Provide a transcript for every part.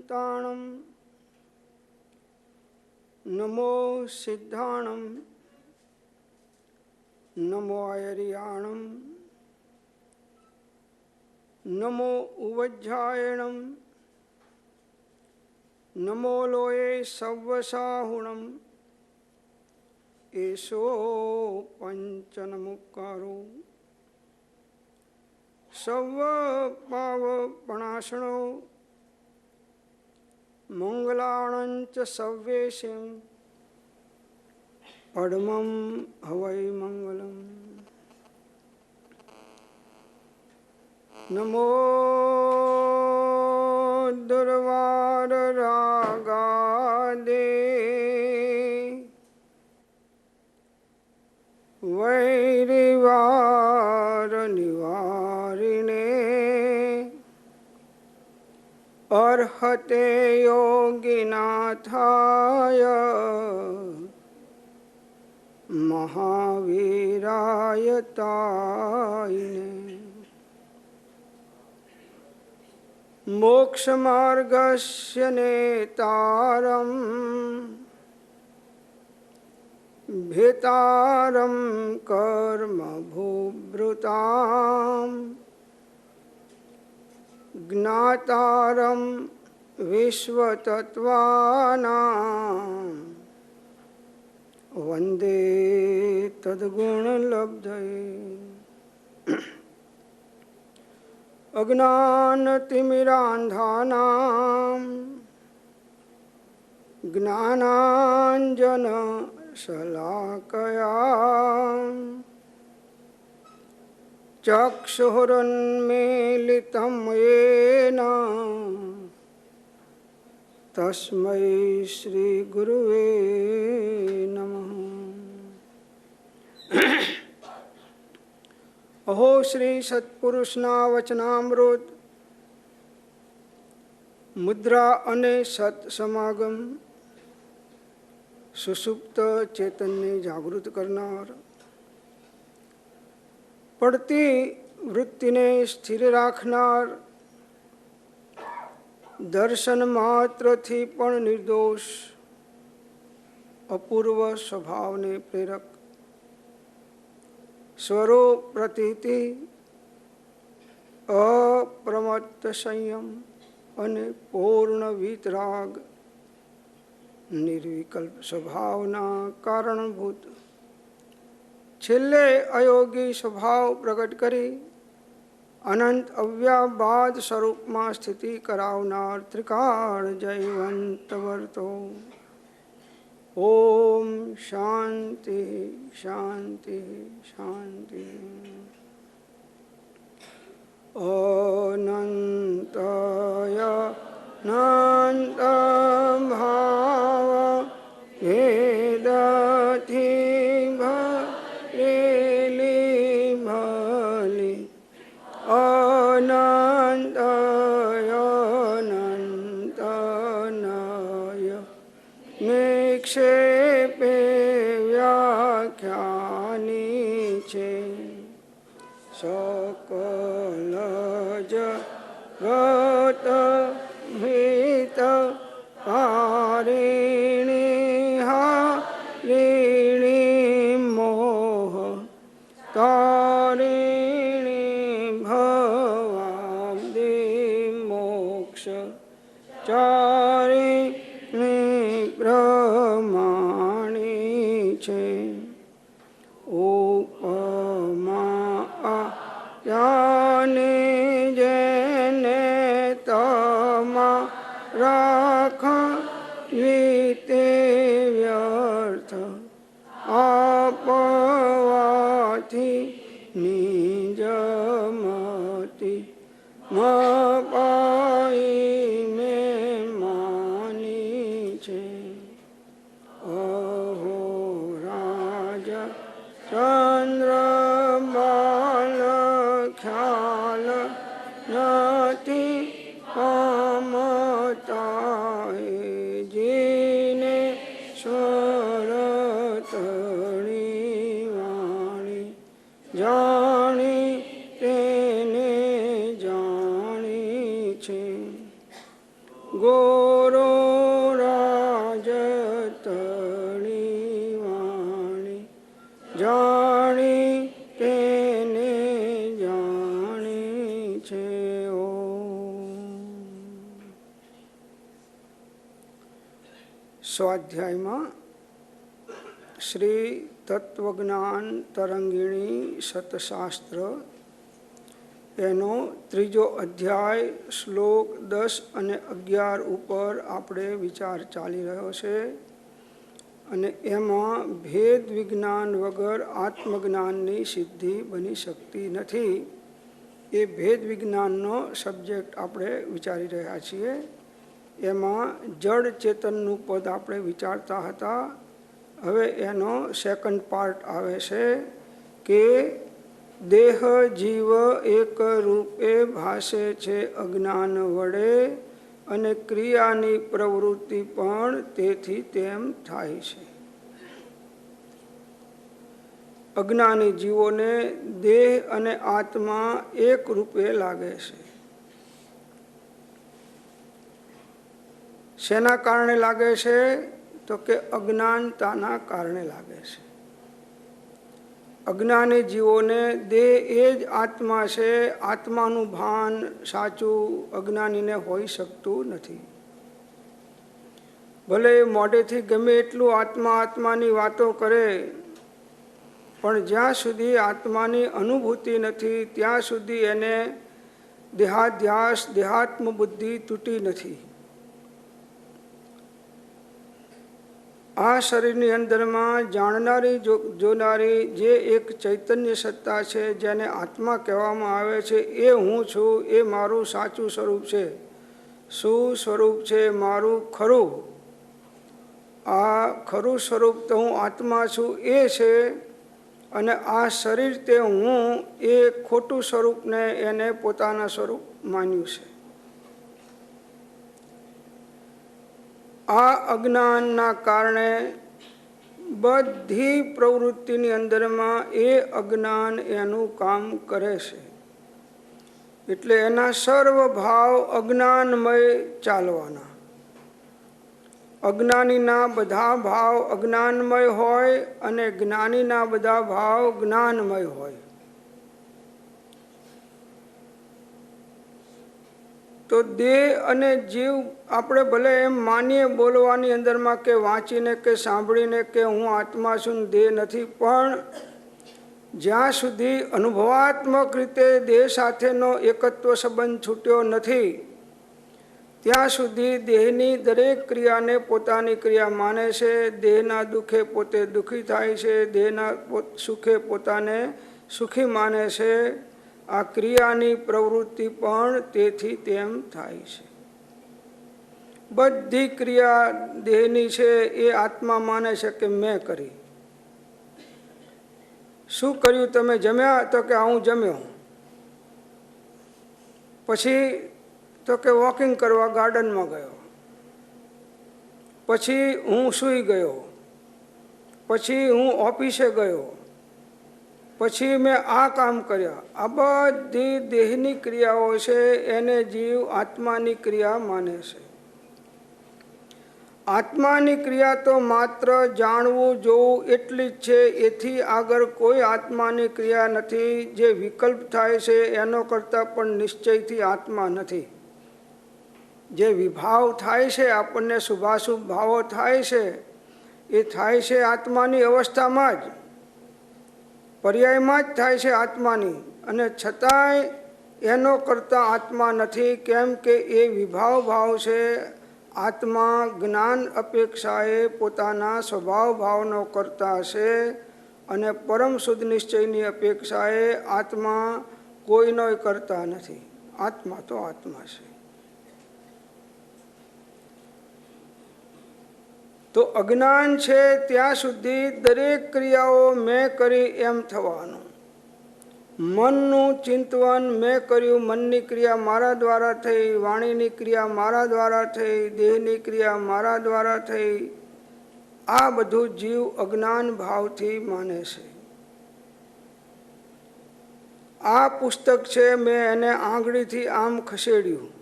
संताणं नमो सिद्धाणं नमो आयर्याणं नमो उवज्झायणं नमो लोये सव्वसाहुणं एषो पंचनमुक्कारो सव्वपावपणाशनो मंगलाणंच सव्येशं पद्मं हवै मंगलम्। नमो दुर्वाररागादे वैरिवारनिवारिणे अर्हते योगिनाथाय महावीराय तायिने। मोक्षमार्गस्य नेतारं भेतारं कर्मभूभृतां ज्ञातारं विश्वतत्त्वानां वन्दे तद्गुणलब्धये। अज्ञानतिमिरान्धानां ज्ञानाञ्जनशलाकया चक्षुरुन्मीलितं येन तस्मै श्रीगुरुवे नमः। अहो श्री सत्पुरुषना वचनामृत मुद्रा अने सत समागम सुसुप्त चेतनने जागृत करनार, પડતી વૃત્તિને સ્થિર રાખનાર, દર્શન માત્રથી પણ નિર્દોષ અપૂર્વ સ્વભાવને પ્રેરક, સ્વરૂપ પ્રતીતિ, અપ્રમત્ત સંયમ અને પૂર્ણ વિતરાગ, નિર્વિકલ્પ સ્વભાવના કારણભૂત છેલ્લે અયોગી સ્વભાવ પ્રગટ કરી અનંત અવ્યાબાદ સ્વરૂપમાં સ્થિતિ કરાવનાર ત્રિકાળ જયવંત વર્તો। ઓમ શાંતિ શાંતિ શાંતિ। અનંતય અનંત ભાવ ભેદથી ભરેલી ભલી અનંતય અનંતનય નિક્ષેપે વ્યાખ્યાની છે સકલ જગત ભીત હારિણી હારિણી મોહ તારિણી ભવાબ્ધિ મોક્ષ ચારિણી પ્રમાણી છે ઉપમા યાની જેને તમા રાખવી તે વ્યર્થ આપવાથી નિજમતી મપાઈ મેં માની છે। અહો રાજ ચંદ્ર બાલ ખ્યાલ નથી પામતા જીને સ્વરતણી વાણી જાણી તેને જાણી છે। ગોરો રાજતણી વાણી જાણી તેને જાણી છે ઓ. સ્વાધ્યાયમાં શ્રી તત્વજ્ઞાન તરંગિણી સતશાસ્ત્ર એનો ત્રીજો અધ્યાય શ્લોક 10 અને 11 ઉપર આપણે વિચાર ચાલી રહ્યો છે. અને એમાં ભેદ વિજ્ઞાન વગર આત્મજ્ઞાનની સિદ્ધિ બની શકતી નથી. એ ભેદ વિજ્ઞાનનો સબ્જેક્ટ આપણે વિચારી રહ્યા છીએ. એમાં જડ ચેતનનું પદ આપણે વિચારતા હતા. હવે એનો સેકન્ડ પાર્ટ આવે છે કે દેહ જીવ એક રૂપે ભાસે છે અજ્ઞાન વડે અને ક્રિયાની પ્રવૃત્તિ પણ તેથી તેમ થાય છે. અજ્ઞાની જીવોને દેહ અને આત્મા એક રૂપે લાગે છે. શેના કારણે લાગે છે? તો કે અજ્ઞાનતાના કારણે લાગે છે. અજ્ઞાની જીવોને દેહ એ જ આત્મા છે. આત્માનું ભાન સાચું અજ્ઞાનીને હોઈ શકતું નથી. ભલે મોઢેથી ગમે એટલું આત્મા આત્માની વાતો કરે, પણ જ્યાં સુધી આત્માની અનુભૂતિ નથી ત્યાં સુધી એને દેહાધ્યાસ દેહાત્મ બુદ્ધિ તૂટી નથી. આ શરીરની અંદરમાં જાણનારી જોનારી જે એક ચૈતન્ય સત્તા છે, જેને આત્મા કહેવામાં આવે છે, એ હું છું. એ મારું સાચું સ્વરૂપ છે. શું સ્વરૂપ છે મારું? ખરું. આ ખરું સ્વરૂપ તો હું આત્મા છું એ છે. અને આ શરીર તે હું એ ખોટું સ્વરૂપને એને પોતાના સ્વરૂપ માન્યું છે. આ અજ્ઞાનના કારણે બધી પ્રવૃત્તિની અંદરમાં એ અજ્ઞાન એનું કામ કરે છે. એટલે એના સર્વ ભાવ અજ્ઞાનમય ચાલવાના. અજ્ઞાનીના બધા ભાવ અજ્ઞાનમય હોય અને જ્ઞાનીના બધા ભાવ જ્ઞાનમય હોય. તો દેહ અને જીવ આપણે ભલે એમ માનીએ બોલવાની અંદરમાં કે વાંચીને કે સાંભળીને કે હું આત્મા છું, દેહ નથી, પણ જ્યાં સુધી અનુભવાત્મક રીતે દેહ સાથેનો એકત્વ સંબંધ છૂટ્યો નથી ત્યાં સુધી દેહની દરેક ક્રિયાને પોતાની ક્રિયા માને છે. દેહના દુઃખે પોતે દુઃખી થાય છે. દેહના સુખે પોતાને સુખી માને છે. આ ક્રિયાની પ્રવૃત્તિ પણ તેથી તેમ થાય છે. બધી ક્રિયા દેહની છે એ આત્મા માને છે કે મેં કરી. શું કર્યું? તમે જમ્યા? તો કે હું જમ્યો. પછી તો કે વોકિંગ કરવા ગાર્ડનમાં ગયો. પછી હું સૂઈ ગયો. પછી હું ઓફિસે ગયો. પછી મેં આ કામ કર્યા. આ બધી દેહની ક્રિયાઓ છે એને જીવ આત્માની ક્રિયા માને છે. આત્માની ક્રિયા તો માત્ર જાણવું જોવું એટલી જ છે. એથી આગળ કોઈ આત્માની ક્રિયા નથી. જે વિકલ્પ થાય છે એનો કરતાં પણ નિશ્ચયથી આત્મા નથી. જે વિભાવ થાય છે, આપણને શુભાશુભ ભાવો થાય છે, એ થાય છે આત્માની અવસ્થામાં જ, પર્યાયમાં જ થાય છે આત્માની. અને છતાંય એનો કરતાં આત્મા નથી. કેમ કે એ વિભાવ ભાવ છે. આત્મા જ્ઞાન અપેક્ષાએ પોતાના સ્વભાવ ભાવનો કરતા છે અને પરમ શુદ્ધ નિશ્ચયની અપેક્ષાએ આત્મા કોઈનો કરતા નથી. આત્મા તો આત્મા છે. તો અજ્ઞાન છે ત્યાં સુધી દરેક ક્રિયાઓ મેં કરી એમ થવાનું. મનનું ચિંતવન મેં કર્યું, મનની ક્રિયા મારા દ્વારા થઈ, વાણીની ક્રિયા મારા દ્વારા થઈ, દેહની ક્રિયા મારા દ્વારા થઈ. આ બધું જીવ અજ્ઞાન ભાવથી માને છે. આ પુસ્તક છે, મેં એને આંગળીથી આમ ખસેડ્યું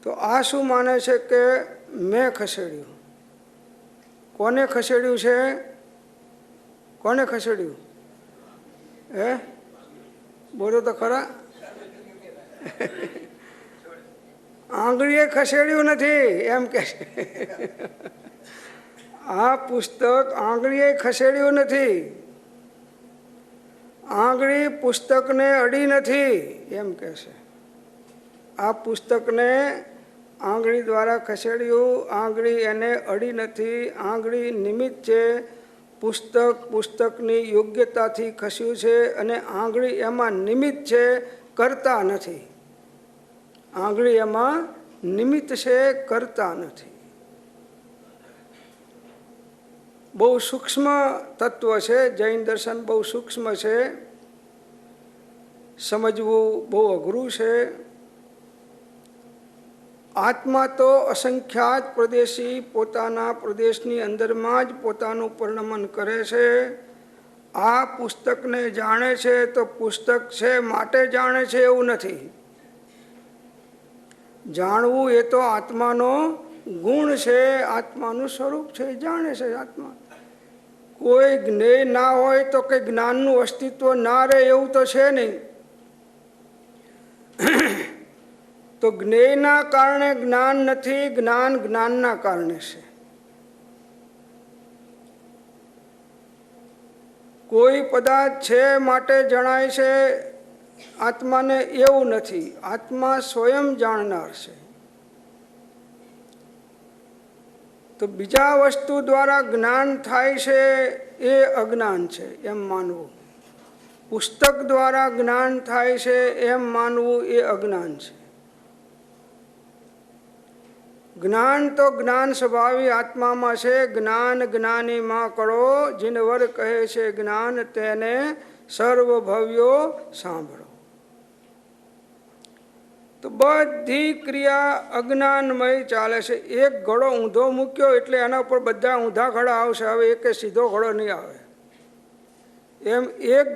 તો આ શું માને છે કે મેં ખસેડ્યું? કોને ખસેડ્યું છે? કોને ખસેડ્યું? હે, બોલો તો ખરા. આંગળીએ ખસેડ્યું નથી એમ કે છે. આ પુસ્તક આંગળીએ ખસેડ્યું નથી. આંગળી પુસ્તકને અડી નથી એમ કે છે. આ પુસ્તકને આંગળી દ્વારા ખસેડ્યું, આંગળી એને અડી નથી. આંગળી નિમિત્ત છે. પુસ્તક પુસ્તકની યોગ્યતાથી ખસ્યું છે અને આંગળી એમાં નિમિત્ત છે, કરતા નથી. આંગળી એમાં નિમિત્ત છે, કરતા નથી. બહુ સૂક્ષ્મ તત્વ છે. જૈન દર્શન બહુ સૂક્ષ્મ છે, સમજવું બહુ અઘરું છે. આત્મા તો અસંખ્યાત પ્રદેશી પોતાના પ્રદેશની અંદરમાં જ પોતાનું પરિણમન કરે છે. આ પુસ્તકને જાણે છે તો પુસ્તક છે માટે જાણે છે એવું નથી. જાણવું એ તો આત્માનો ગુણ છે, આત્માનું સ્વરૂપ છે, જાણે છે આત્મા. કોઈ જ્ઞેય ના હોય તો કે જ્ઞાનનું અસ્તિત્વ ના રહે એવું તો છે નહીં. તો જ્ઞેયના કારણે જ્ઞાન નથી, જ્ઞાન જ્ઞાનના કારણે છે. કોઈ પદાર્થ છે માટે જણાય છે આત્માને એવું નથી. આત્મા સ્વયં જાણનાર છે. તો બીજા વસ્તુ દ્વારા જ્ઞાન થાય છે એ અજ્ઞાન છે એમ માનવું. પુસ્તક દ્વારા જ્ઞાન થાય છે એમ માનવું એ અજ્ઞાન છે. જ્ઞાન તો જ્ઞાન સ્વભાવી આત્મામાં છે. જ્ઞાન જ્ઞાનીમાં કરો, જીનવર કહે છે જ્ઞાન તેને સર્વભવ્યો સાંભળો. તો બધી ક્રિયા અજ્ઞાનમય ચાલે છે. એક ઘડો ઊંધો મૂક્યો એટલે એના ઉપર બધા ઊંધા ઘડા આવશે. હવે એક સીધો ઘડો નહીં આવે. એમ એક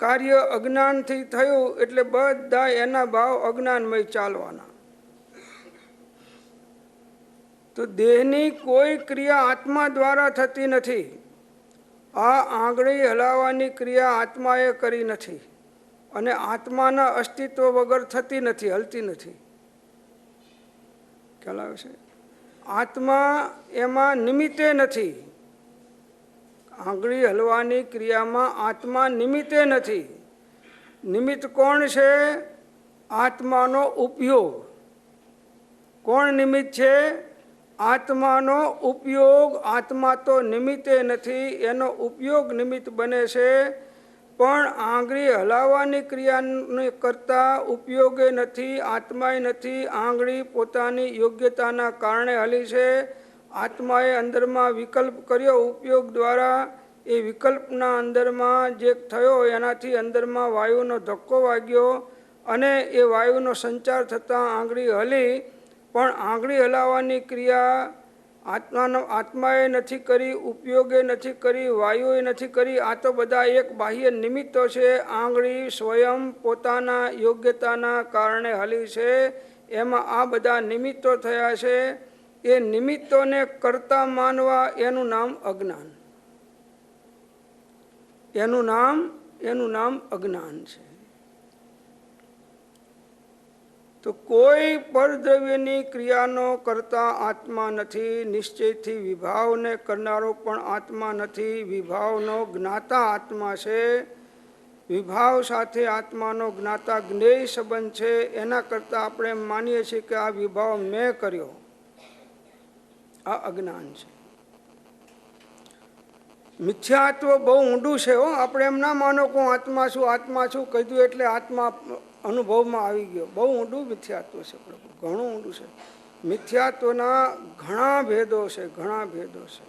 કાર્ય અજ્ઞાનથી થયું એટલે બધા એના ભાવ અજ્ઞાનમય ચાલવાના. તો દેહની કોઈ ક્રિયા આત્મા દ્વારા થતી નથી. આ આંગળી હલાવવાની ક્રિયા આત્માએ કરી નથી અને આત્માના અસ્તિત્વ વગર થતી નથી, હલતી નથી. ખ્યાલ આવે છે? આત્મા એમાં નિમિત્તે નથી. આંગળી હલવાની ક્રિયામાં આત્મા નિમિત્તે નથી. નિમિત્ત કોણ છે? આત્માનો ઉપયોગ. કોણ નિમિત્ત છે? આત્માનો ઉપયોગ. આત્મા તો નિમિત્તે નથી, એનો ઉપયોગ નિમિત્ત બને છે. પણ આંગળી હલાવવાની ક્રિયાને કરતા ઉપયોગે નથી, આત્માએ નથી. આંગળી પોતાની યોગ્યતાના કારણે હલી છે. આત્માએ અંદરમાં વિકલ્પ કર્યો ઉપયોગ દ્વારા. એ વિકલ્પના અંદરમાં જે થયો એનાથી અંદરમાં વાયુનો ધક્કો વાગ્યો અને એ વાયુનો સંચાર થતાં આંગળી હલી. પણ આંગળી હલાવવાની ક્રિયા આત્માએ નથી કરી, ઉપયોગે નથી કરી, વાયુએ નથી કરી. આ તો બધા એક બાહ્ય નિમિત્તો છે. આંગળી સ્વયં પોતાના યોગ્યતાના કારણે હલી છે. એમાં આ બધા નિમિત્તો થયા છે. એ નિમિત્તોને કરતા માનવા એનું નામ અજ્ઞાન. એનું નામ અજ્ઞાન છે. તો કોઈ પરદ્રવ્યની ક્રિયાનો કરતા આત્મા નથી. નિશ્ચયથી વિભાવને કરનારો પણ આત્મા નથી. વિભાવનો જ્ઞાતા આત્મા છે. વિભાવ સાથે આત્માનો જ્ઞાતા જ્ઞેય સંબંધ છે. એના કરતાં આપણે એમ માનીએ છીએ કે આ વિભાવ મેં કર્યો. આ અજ્ઞાન છે. મિથ્યાત્વ બહુ ઊંડું છે હો. આપણે એમ ના માનો કે હું આત્મા છું કીધું એટલે આત્મા અનુભવમાં આવી ગયો. બહુ ઊંડું મિથ્યાત્વ છે પ્રભુ, ઘણું ઊંડું છે. મિથ્યાત્વના ઘણા ભેદો છે, ઘણા ભેદો છે.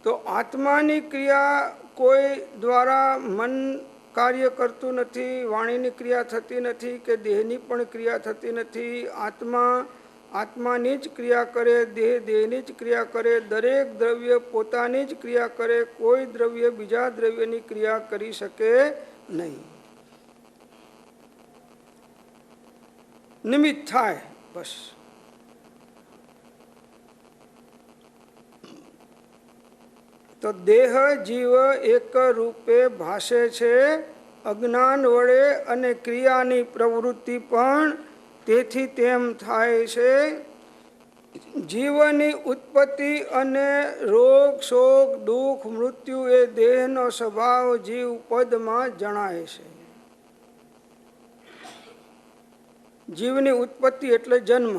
તો આત્માની ક્રિયા કોઈ દ્વારા મન કાર્ય કરતું નથી, વાણીની ક્રિયા થતી નથી કે દેહની પણ ક્રિયા થતી નથી. આત્માની જ ક્રિયા કરે, દેહની જ ક્રિયા કરે. દરેક દ્રવ્ય પોતાની જ ક્રિયા કરે. કોઈ દ્રવ્ય બીજા દ્રવ્યની ક્રિયા કરી શકે નહીં. નિમિત્ત થાય બસ. તો દેહ જીવ એક રૂપે ભાસે છે અજ્ઞાન વડે અને ક્રિયાની પ્રવૃત્તિ પણ તેથી તેમ થાય છે. જીવની ઉત્પત્તિ અને રોગ શોક દુઃખ મૃત્યુ એ દેહનો સ્વભાવ જીવ પદમાં જણાય છે. જીવની ઉત્પત્તિ એટલે જન્મ.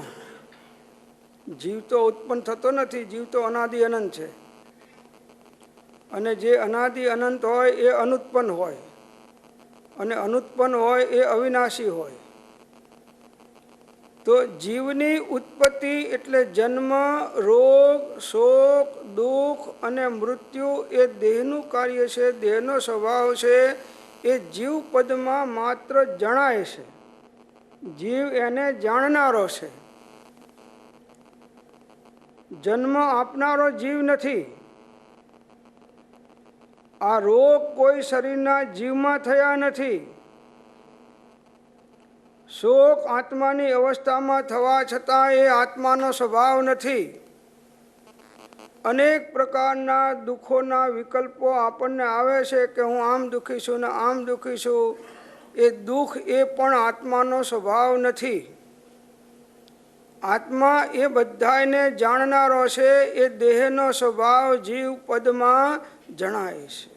જીવ તો ઉત્પન્ન થતો નથી, જીવ તો અનાદિ અનંત છે. અને જે અનાદિ અનંત હોય એ અનુત્પન્ન હોય, અને અનુત્પન્ન હોય એ અવિનાશી હોય. તો જીવની ઉત્પત્તિ એટલે જન્મ, રોગ, શોક, દુઃખ અને મૃત્યુ એ દેહનું કાર્ય છે, દેહનો સ્વભાવ છે. એ જીવ પદમાં માત્ર જણાય છે. જીવ એને જાણનારો છે. જન્મ આપનારો જીવ નથી. આ રોગ કોઈ શરીરના જીવમાં થયા નથી. શોક આત્માની અવસ્થામાં થવા છતાં એ આત્માનો સ્વભાવ નથી. અનેક પ્રકારના દુઃખોના વિકલ્પો આપણને આવે છે કે હું આમ દુઃખી છું ને આમ દુઃખી છું. એ દુઃખ એ પણ આત્માનો સ્વભાવ નથી. આત્મા એ બધાને જાણનારો છે. એ દેહનો સ્વભાવ જીવ પદમાં જણાય છે.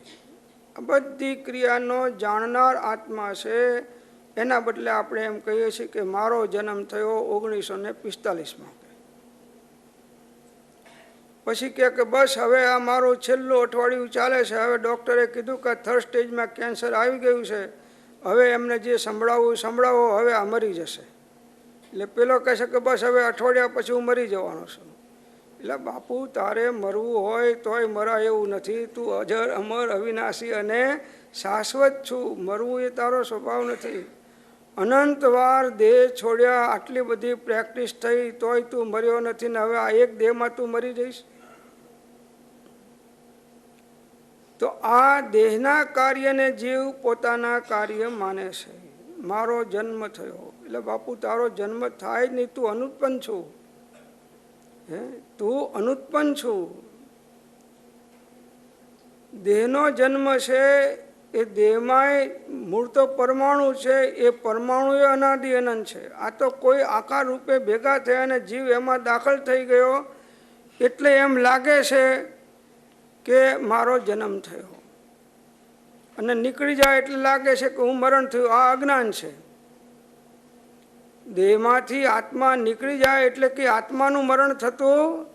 બધી ક્રિયાનો જાણનાર આત્મા છે. એના બદલે આપણે એમ કહીએ છીએ કે મારો જન્મ થયો 1945માં. પછી કે બસ હવે આ મારું છેલ્લું અઠવાડિયું ચાલે છે, હવે ડૉક્ટરે કીધું કે 3rd સ્ટેજમાં કેન્સર આવી ગયું છે, હવે એમને જે સંભળાવવું સંભળાવો, હવે આ મરી જશે. એટલે પેલો કહે છે કે બસ હવે અઠવાડિયા પછી હું મરી જવાનો છું. એટલે બાપુ તારે મરવું હોય તોય મરાય એવું નથી. તું અજર અમર અવિનાશી અને શાશ્વત છું. મરવું એ તારો સ્વભાવ નથી. અનંતવાર દેહ છોડ્યા, આટલી બધી પ્રેક્ટિસ થઈ તોય તું મર્યો નથી ને હવે આ એક દેહમાં તું મરી જઈશ. તો આ દેહના કાર્યને જીવ પોતાના કાર્ય માને છે. મારો જન્મ થયો એટલે બાપુ તારો જન્મ થાય જ નહીં. તું અનુત્પન્ન છું. તું અનુત્પન્ન છું. દેહનો જન્મ છે એ દેહમાં મૂળ તો પરમાણુ છે. એ પરમાણુ એ અનાદિ અનંત છે. આ તો કોઈ આકાર રૂપે ભેગા થયા અને જીવ એમાં દાખલ થઈ ગયો એટલે એમ લાગે છે કે મારો જન્મ થયો, અને નીકળી જાય એટલે લાગે છે કે હું મરણ થયું. આ અજ્ઞાન છે. દેહમાંથી આત્મા નીકળી જાય એટલે કે આત્માનું મરણ થતું,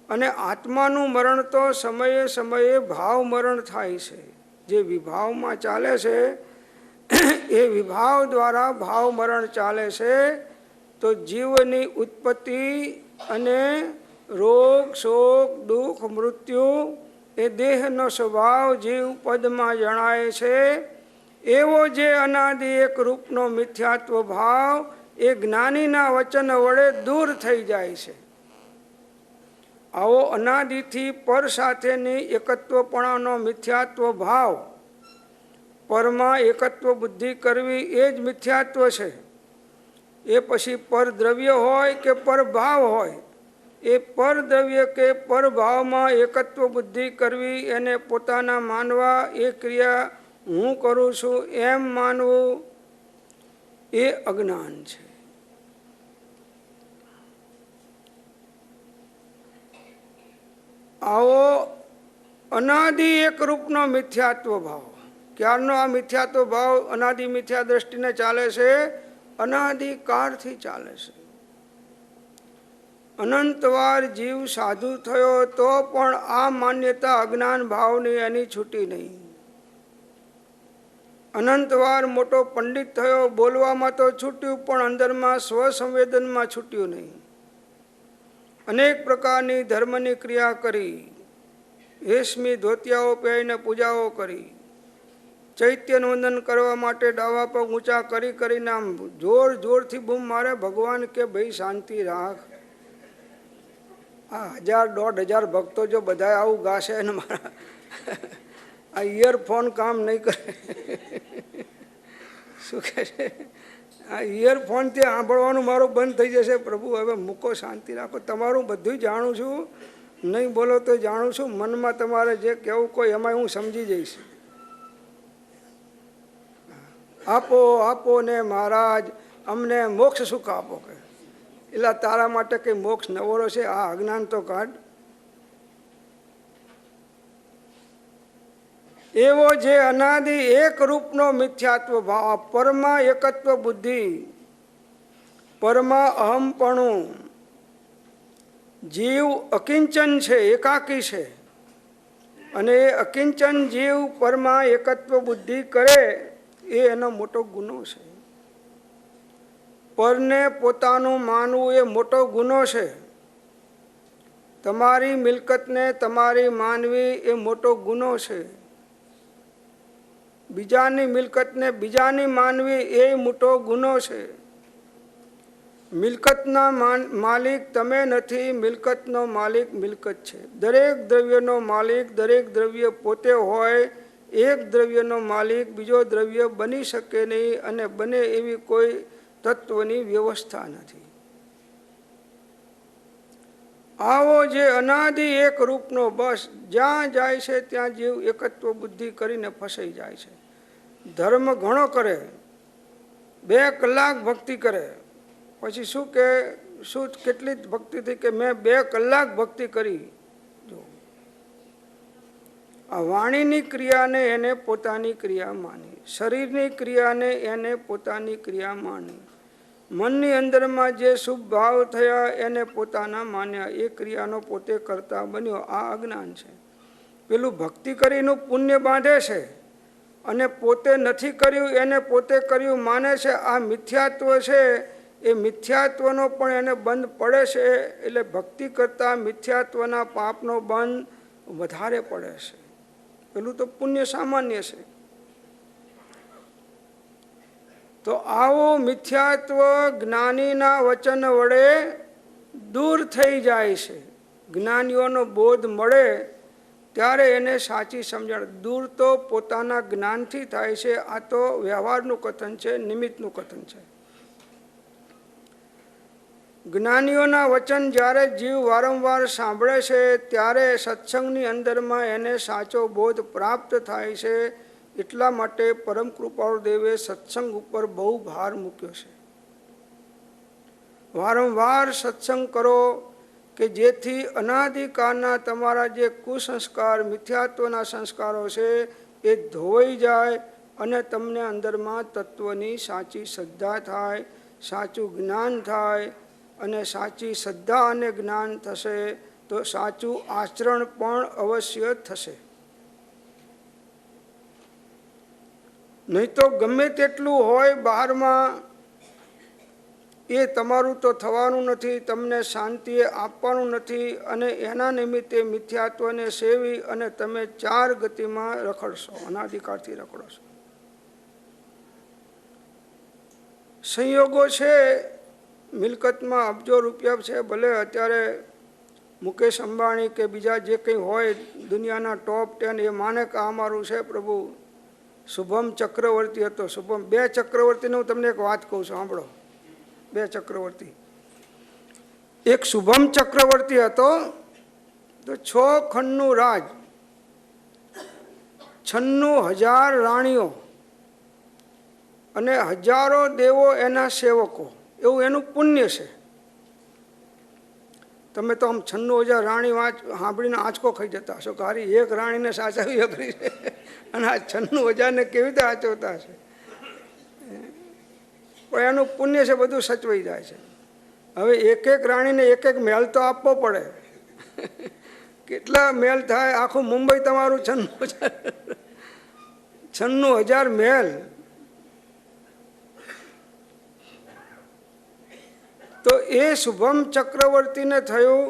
અને આત્માનું મરણ તો સમયે સમયે ભાવ મરણ થાય છે. જે વિભાવમાં ચાલે છે એ વિભાવ દ્વારા ભાવ મરણ ચાલે છે. તો જીવની ઉત્પત્તિ અને રોગ શોક દુઃખ મૃત્યુ એ દેહનો સ્વભાવ જીવ પદમાં જણાય છે. એવો જે અનાદિ એક રૂપનો મિથ્યાત્વ ભાવ એ જ્ઞાનીના વચન વડે દૂર થઈ જાય છે. આવો અનાદિથી પર સાથેની એકત્વપણાનો મિથ્યાત્વ ભાવ, પરમાં એકત્વ બુદ્ધિ કરવી એ જ મિથ્યાત્વ છે. એ પછી પરદ્રવ્ય હોય કે પરભાવ હોય, એ પરદ્રવ્ય કે પરભાવમાં એકત્વ બુદ્ધિ કરવી, એને પોતાના માનવા, એ ક્રિયા હું કરું છું એમ માનવું, એ અજ્ઞાન છે. આવો અનાદિ એક રૂપનો મિથ્યાત્વ ભાવ, ક્યારનો આ મિથ્યાત્વ ભાવ અનાદિ મિથ્યા દ્રષ્ટિને ચાલે છે? અનાદિકાળથી ચાલે છે. અનંતવાર જીવ સાધુ થયો તો પણ આ માન્યતા અજ્ઞાન ભાવની એની છૂટી નહીં. અનંતવાર મોટો પંડિત થયો, બોલવામાં તો છૂટ્યું પણ અંદરમાં સ્વસંવેદનમાં છૂટ્યું નહીં. અનેક પ્રકારની ધર્મની ક્રિયા કરી, રેશમી ધોતિયાઓ પહેરીને પૂજાઓ કરી, ચૈત્યનું વંદન કરવા માટે ડાવા પગ ઊંચા કરી કરીને આમ જોર જોરથી બૂમ મારે, ભગવાન કે ભાઈ શાંતિ રાખ. આ 1000-1500 ભક્તો જો બધા આવું ગાશે ને મારા આ ઇયરફોન કામ નહીં કરે. શું કહે છે? આ ઇયરફોનથી સાંભળવાનું મારું બંધ થઈ જશે. પ્રભુ હવે મૂકો, શાંતિ રાખો. તમારું બધું જાણું છું, નહીં બોલો તો જાણું છું. મનમાં તમારે જે કહેવું કોઈ એમાં હું સમજી જઈશ. આપો આપો ને મહારાજ અમને મોક્ષ સુખ આપો. કે એટલે તારા માટે કંઈ મોક્ષ નવરો છે? આ અજ્ઞાન તો કાઢ. એવો જે અનાદિ એક રૂપનો મિથ્યાત્વ ભાવ, પરમાં એકત્વ બુદ્ધિ, પરમાં અહમપણું, જીવ અકિંચન છે, એકાકી છે. અને એ અકિંચન જીવ પરમાં એકત્વ બુદ્ધિ કરે એ એનો મોટો ગુનો છે. પરને પોતાનું માનવું એ મોટો ગુનો છે. તમારી મિલકતને તમારી માનવી એ મોટો ગુનો છે. બીજાની મિલકતને બીજાની માનવી એ મોટો ગુનો છે. મિલકતના માલિક તમે નથી, મિલકતનો માલિક મિલકત છે. દરેક દ્રવ્યનો માલિક દરેક દ્રવ્ય પોતે હોય. એક દ્રવ્યનો માલિક બીજો દ્રવ્ય બની શકે નહીં, અને બને એવી કોઈ તત્વની વ્યવસ્થા નથી. આવો જે અનાદિ એક રૂપનો, બસ જ્યાં જાય છે ત્યાં જીવ એકત્વ બુદ્ધિ કરીને ફસાઈ જાય છે. ધર્મ ઘણો કરે, 2 કલાક ભક્તિ કરે, પછી શું કે શું કેટલી ભક્તિ થઈ કે મેં 2 કલાક ભક્તિ કરી. જો આ વાણીની ક્રિયાને એને પોતાની ક્રિયા માની, શરીરની ક્રિયાને એને પોતાની ક્રિયા માની, મનની અંદરમાં જે શુભ ભાવ થયા એને પોતાના માન્યા, એ ક્રિયાનો પોતે કરતા બન્યો. આ અજ્ઞાન છે. પેલું ભક્તિ કરીનું પુણ્ય બાંધે છે અને પોતે નથી કર્યું એને પોતે કર્યું માને છે. આ મિથ્યાત્વ છે. એ મિથ્યાત્વનો પણ એને બંધ પડે છે. એટલે ભક્તિ કરતાં મિથ્યાત્વના પાપનો બંધ વધારે પડે છે. પેલું તો પુણ્ય સામાન્ય છે. તો આવો મિથ્યાત્વ જ્ઞાનીના વચન વડે દૂર થઈ જાય છે. જ્ઞાનીઓનો બોધ મળે ત્યારે એને સાચી સમજણ. દૂર તો પોતાના જ્ઞાનથી થાય છે. આ તો વ્યવહારનું કથન છે, નિમિત્તનું કથન છે. જ્ઞાનીઓના વચન જ્યારે જીવ વારંવાર સાંભળે છે ત્યારે સત્સંગની અંદરમાં એને સાચો બોધ પ્રાપ્ત થાય છે. એટલા માટે પરમ કૃપાળુ દેવે સત્સંગ ઉપર બહુ ભાર મૂક્યો છે. વારંવાર સત્સંગ કરો કે જેથી અનાદિકાળના તમારા જે કુસંસ્કાર મિથ્યાત્વના સંસ્કારો છે એ ધોવાઈ જાય અને તમને અંદરમાં તત્વની સાચી શ્રદ્ધા થાય, સાચું જ્ઞાન થાય. અને સાચી શ્રદ્ધા અને જ્ઞાન થશે તો સાચું આચરણ પણ અવશ્ય થશે. નહીં તો ગમે તેટલું હોય બહારમાં એ તમારું તો થવાનું નથી, તમને શાંતિએ આપવાનું નથી. અને એના નિમિત્તે મિથ્યાત્વને સેવી અને તમે 4 ગતિમાં રખડશો, અનાદિકાળથી રખડો છો. સંયોગો છે, મિલકતમાં અબજો રૂપિયા છે. ભલે અત્યારે મુકેશ અંબાણી કે બીજા જે કંઈ હોય દુનિયાના ટોપ 10 એ માને કે આ મારું છે. પ્રભુ શુભમ ચક્રવર્તી હતો. શુભમ 2 ચક્રવર્તીને હું તમને એક વાત કહું છું, સાંભળો. 2 ચક્રવર્તી. એક શુભમ ચક્રવર્તી હતો તો 6 ખંડનું રાજ, 96,000 રાણીઓ અને હજારો દેવો એના સેવકો. એવું એનું પુણ્ય છે. તમે તો આમ 96,000 રાણી સાંભળીને આંચકો ખાઈ જતા હશો કે હારી એક રાણીને સાચવવી અઘરી છે અને આ 96,000ને કેવી રીતે સાચવતા હશે. પણ એનું પુણ્ય છે, બધું સચવાઈ જાય છે. હવે એક રાણીને એક મહેલ તો આપવો પડે. કેટલા મહેલ થાય? આખું મુંબઈ તમારું 96,000 મહેલ. તો એ શુભમ ચક્રવર્તીને થયું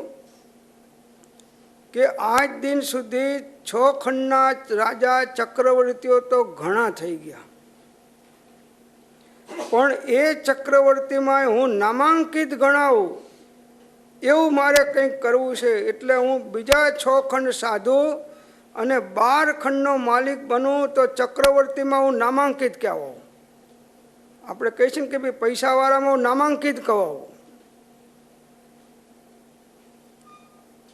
કે આજ દિન સુધી 6 ખંડના રાજા ચક્રવર્તીઓ તો ઘણા થઈ ગયા, પણ એ ચક્રવર્તીમાં હું નામાંકિત ગણાવું એવું મારે કંઈક કરવું છે. એટલે હું બીજા 6 ખંડ સાધું અને 12 ખંડનો માલિક બનું તો ચક્રવર્તીમાં હું નામાંકિત ક્યાં હોઉં. આપણે કહીએ છીએ ને કે ભાઈ પૈસાવાળામાં નામાંકિત કવાઓ,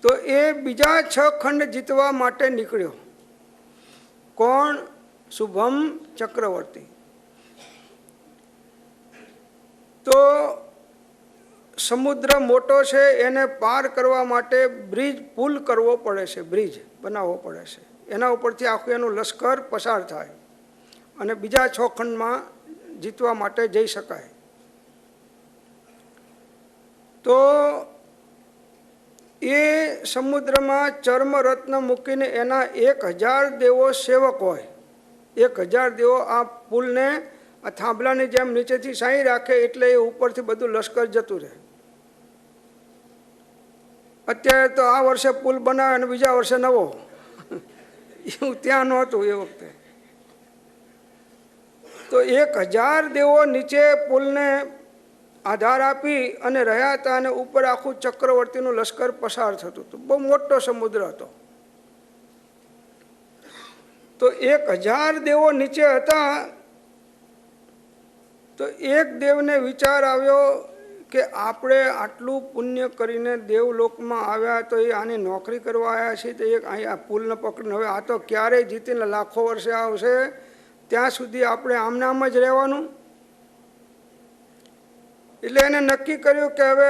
તો એ બીજા 6 ખંડ જીતવા માટે નીકળ્યો. કોણ? શુભમ ચક્રવર્તી. તો સમુદ્ર મોટો છે, એને પાર કરવા માટે બ્રિજ, પુલ કરવો પડે છે, બ્રિજ બનાવવો પડે છે. એના ઉપરથી આખું એનું લશ્કર પસાર થાય અને બીજા 6 ખંડમાં જીતવા માટે જઈ શકાય. તો એ સમુદ્રમાં ચર્મરત્ન મૂકીને એના 1000 દેવો સેવક હોય. 1000 દેવો આ પુલને આ થાંભલાની જેમ નીચેથી સાંઈ રાખે, એટલે એ ઉપરથી બધું લશ્કર જતું રહે. અત્યારે તો આ વર્ષે પુલ બનાવે અને બીજા વર્ષે નવો, એવું ત્યાં નહોતું એ વખતે. તો 1000 દેવો નીચે પુલને આધાર આપી અને રહ્યા હતા, અને ઉપર આખું ચક્રવર્તીનું લશ્કર પસાર થતું હતું. બહુ મોટો સમુદ્ર હતો. તો 1000 દેવો નીચે હતા. તો એક દેવને વિચાર આવ્યો કે આપણે આટલું પુણ્ય કરીને દેવલોકમાં આવ્યા, તો એ આની નોકરી કરવા આવ્યા છીએ, તો એક અહીં આ પુલને પકડીને હવે આ તો ક્યારેય જીતીને લાખો વર્ષે આવશે, ત્યાં સુધી આપણે આમને આમ જ રહેવાનું. એટલે એને નક્કી કર્યું કે હવે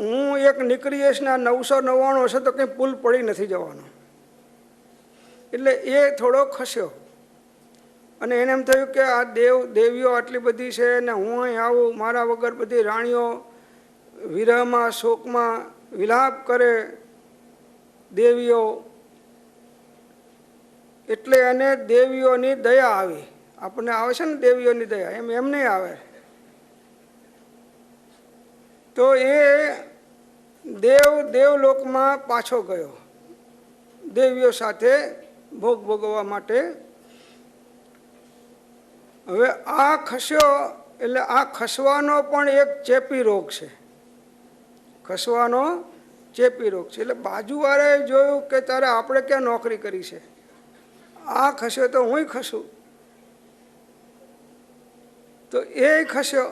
હું એક નીકળી જઈશ ને 999 હશે તો કંઈ પુલ પડી નથી જવાનો. એટલે એ થોડો ખસ્યો અને એને એમ થયું કે આ દેવીઓ આટલી બધી છે ને હું અહીં આવું, મારા વગર બધી રાણીઓ વિરહમાં શોકમાં વિલાપ કરે દેવીઓ. એટલે એને દેવીઓની દયા આવી. આપણને આવે છે ને દેવીઓની દયા, એમ નહીં આવે. તો એ દેવલોકમાં પાછો ગયો દેવીઓ સાથે ભોગ ભોગવવા માટે. હવે આ ખસ્યો, એટલે આ ખસવાનો પણ એક ચેપી રોગ છે. ખસવાનો ચેપી રોગ છે. એટલે બાજુવાળાએ જોયું કે તારે આપણે ક્યાં નોકરી કરી છે, આ ખસ્યો તો હુંય ખસું. તો એ ખસ્યો.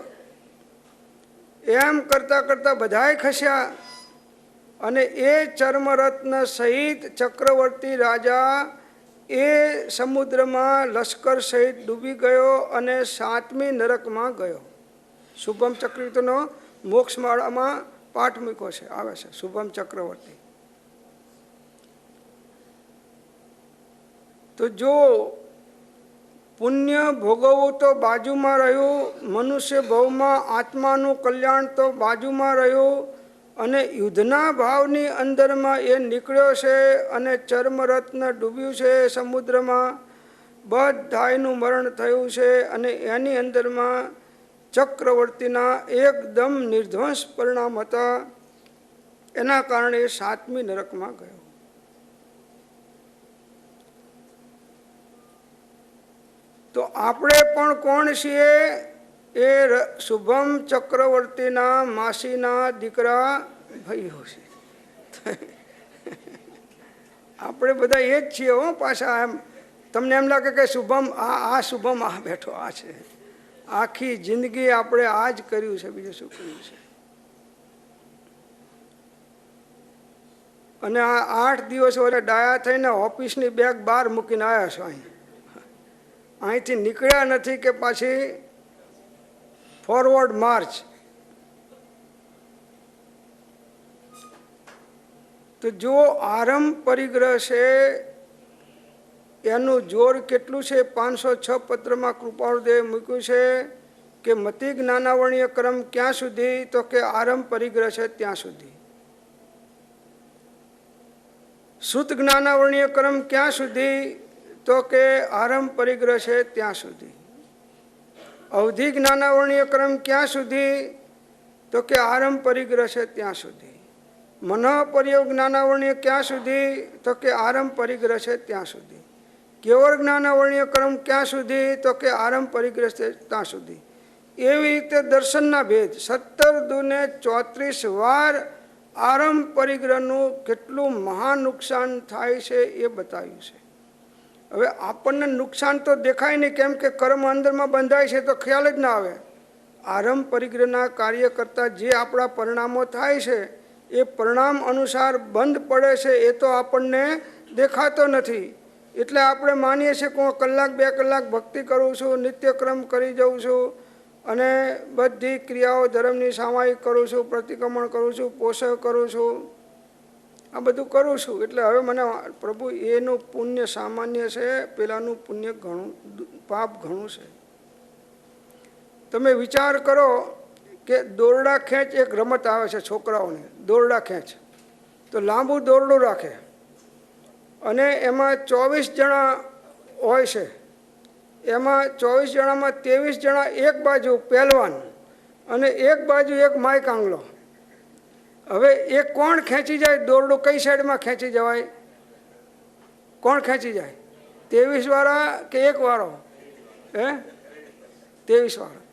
એમ કરતાં કરતાં બધાય ખસ્યા અને એ ચર્મરત્ન સહિત ચક્રવર્તી રાજા એ સમુદ્રમાં લશ્કર સહિત ડૂબી ગયો અને 7મી નરકમાં ગયો. શુભમ ચક્રવર્તીનો મોક્ષમાળામાં પાઠ મૂક્યો છે, આવે છે શુભમ ચક્રવર્તી. તો જો પુણ્ય ભોગવવું તો બાજુમાં રહ્યું, મનુષ્ય ભવમાં આત્માનું કલ્યાણ તો બાજુમાં રહ્યું, અને યુદ્ધના ભાવની અંદરમાં એ નીકળ્યો છે અને ચર્મરત્ન ડૂબ્યું છે સમુદ્રમાં. બધાયનું મરણ થયું છે અને એની અંદરમાં ચક્રવર્તીના એકદમ નિર્ધ્વંસ પરિણામ હતા. એના કારણે એ 7મી નરકમાં ગયો. તો આપણે પણ કોણ છીએ? એ શુભમ ચક્રવર્તીના માસીના દીકરા ભાઈઓ છે. આપણે બધા એ જ છીએ હો. પાછા એમ તમને એમ લાગે કે શુભમ આ શુભમ આ બેઠો આ છે. આખી જિંદગી આપણે આ જ કર્યું છે, બીજું શું કર્યું છે? અને આ 8 દિવસ વડે ડાયા થઈને ઓફિસની બેગ બહાર મૂકીને આવ્યા છો. અહીંથી નીકળ્યા નથી કે પાછી ફોરવર્ડ માર્ચ. તો જો આરંભ પરિગ્રહ છે એનું જોર કેટલું છે? 506 પત્રમાં કૃપાળુદેવે મૂક્યું છે કે મતિ જ્ઞાનાવર્ણીય ક્રમ ક્યાં સુધી? તો કે આરંભ પરિગ્રહ છે ત્યાં સુધી. શ્રુત જ્ઞાનાવર્ણીય ક્રમ ક્યાં સુધી? તો કે આરંભ પરિગ્રહ છે ત્યાં સુધી. અવધિ જ્ઞાનાવર્ણીય ક્રમ ક્યાં સુધી? તો કે આરંભ પરિગ્રહ છે ત્યાં સુધી. મનઃપર્યોગ જ્ઞાનાવર્ણીય ક્યાં સુધી? તો કે આરંભ પરિગ્રહ છે ત્યાં સુધી. કેવળ જ્ઞાનાવર્ણીય ક્રમ ક્યાં સુધી? તો કે આરંભ પરિગ્રહ છે ત્યાં સુધી. એવી રીતે દર્શનના ભેદ 17 દુને 34 વાર આરંભ પરિગ્રહનું કેટલું મહાન નુકસાન થાય છે એ બતાવ્યું છે. હવે આપણને નુકસાન તો દેખાય નહીં, કેમ કે કર્મ અંદરમાં બંધાય છે તો ખ્યાલ જ ના આવે. આરંભ પરિગ્રહના કાર્ય કરતાં જે આપણા પરિણામો થાય છે એ પરિણામ અનુસાર બંધ પડે છે એ તો આપણને દેખાતો નથી. એટલે આપણે માનીએ છીએ કે હું કલાક 2 કલાક ભક્તિ કરું છું, નિત્યક્રમ કરી જાઉં છું અને બધી ક્રિયાઓ ધર્મની સામાયિક કરું છું, પ્રતિક્રમણ કરું છું, પોષણ કરું છું, આ બધું કરું છું એટલે હવે મને પ્રભુ એનું પુણ્ય સામાન્ય છે, પેલાનું પુણ્ય ઘણું, પાપ ઘણું છે. તમે વિચાર કરો કે દોરડા ખેંચ એક રમત આવે છે છોકરાઓને, દોરડા ખેંચ. તો લાંબુ દોરડું રાખે અને એમાં 24 જણા હોય છે. એમાં 24 જણામાં 23 જણા એક બાજુ પહેલવાન અને એક બાજુ એક માઇક આંગલો. હવે એ કોણ ખેંચી જાય દોરડું? કઈ સાઈડમાં ખેંચી જવાય? કોણ ખેંચી જાય? 23 વાળા કે એક વાળો? 23 વાળા.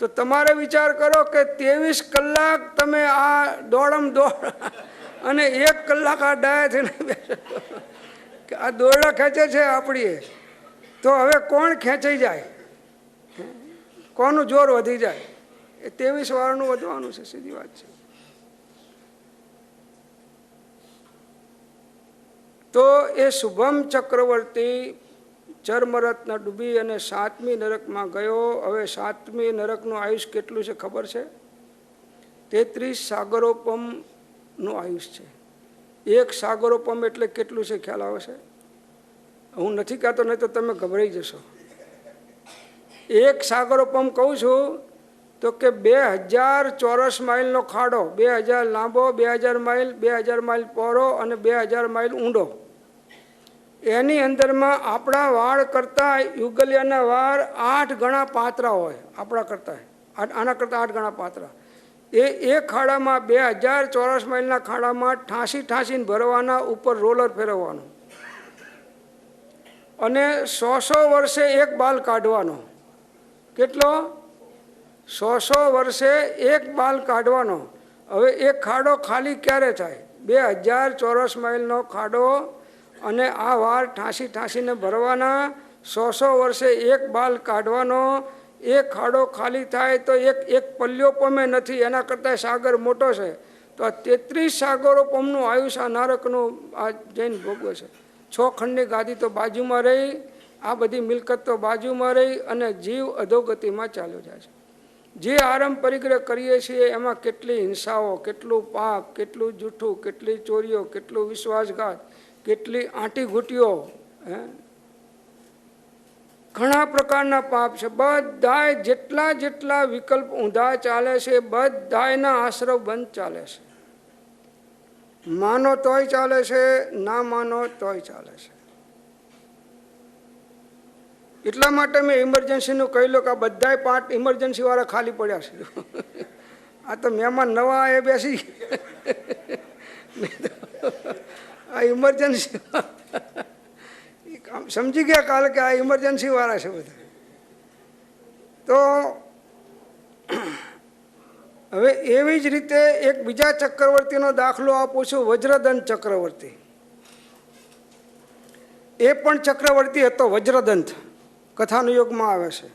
તો તમારે વિચાર કરો કે 23 કલાક તમે આ દોડમ દોડ અને 1 કલાક આ ડાયા થઈને આ દોરડા ખેંચે છે આપણી. તો હવે કોણ ખેંચાઈ જાય? કોનું જોર વધી જાય? એ 23 વાળાનું વધવાનું છે, સીધી વાત છે. તો એ શુભમ ચક્રવર્તી ચર્મરત્ન ડૂબી અને 7મી નરકમાં ગયો. હવે 7મી નરકનું આયુષ કેટલું છે ખબર છે? 33 સાગરોપમનું આયુષ છે. 1 સાગરોપમ એટલે કેટલું છે ખ્યાલ આવે છે? હું નથી કહેતો, નહીં તો તમે ગભરાઈ જશો. 1 સાગરોપમ કહું છું તો કે 2000 ચોરસ માઇલનો ખાડો, 2000 લાંબો, 2000 માઇલ, 2000 માઇલ પહોળો અને 2000 માઇલ ઊંડો. એની અંદરમાં આપણા વાળ કરતાં યુગલિયાના વાળ 8 ગણા પાતળા હોય. આપણા કરતાં આના કરતાં 8 ગણા પાતળા. એ ખાડામાં 2000 ચોરસ માઇલના ખાડામાં ઠાંસીને ભરવાના, ઉપર રોલર ફેરવવાનું અને 100 વર્ષે એક બાલ કાઢવાનો. કેટલો? 100 વર્ષે એક બાલ કાઢવાનો. હવે એ ખાડો ખાલી ક્યારે થાય? 2000 ચોરસ માઇલનો ખાડો અને આ વાળ ઠાંસીને ભરવાના, 100 વર્ષે એક બાલ કાઢવાનો. એ ખાડો ખાલી થાય તો એક પલ્યોપમે નથી, એના કરતાં સાગર મોટો છે. તો આ 33 સાગરોપમનું આયુષ આ નારકનું આ જૈન ભોગવે છે. 6 ખંડની ગાદી તો બાજુમાં રહી, આ બધી મિલકત તો બાજુમાં રહી અને જીવ અધોગતિમાં ચાલ્યો જાય છે. જે આરંભ પરિગ્રહ કરીએ છીએ એમાં કેટલી હિંસાઓ, કેટલું પાપ, કેટલું જૂઠું, કેટલી ચોરીઓ, કેટલું વિશ્વાસઘાત, કેટલી આંટી ઘૂંટીઓ, ઘણા પ્રકારના પાપ છે. બધાય જેટલા વિકલ્પ ઊંધા ચાલે છે, બધાયના આશ્રવ બંધ ચાલે છે. માનો તોય ચાલે છે, ના માનો તોય ચાલે છે. એટલા માટે મેં ઇમરજન્સીનું કહી લો કે આ બધાય પાર્ટ ઇમરજન્સી વાળા ખાલી પડ્યા છે. આ તો મહેમાન નવા એ બેસી આ ઇમરજન્સી સમજી ગયા કાલે કે આ ઇમરજન્સી વાળા છે બધા. તો હવે એવી જ રીતે એક બીજા ચક્રવર્તીનો દાખલો આપું છું, વજ્રદંત ચક્રવર્તી. એ પણ ચક્રવર્તી હતો, વજ્રદંત કથાનુયોગમાં આવે છે.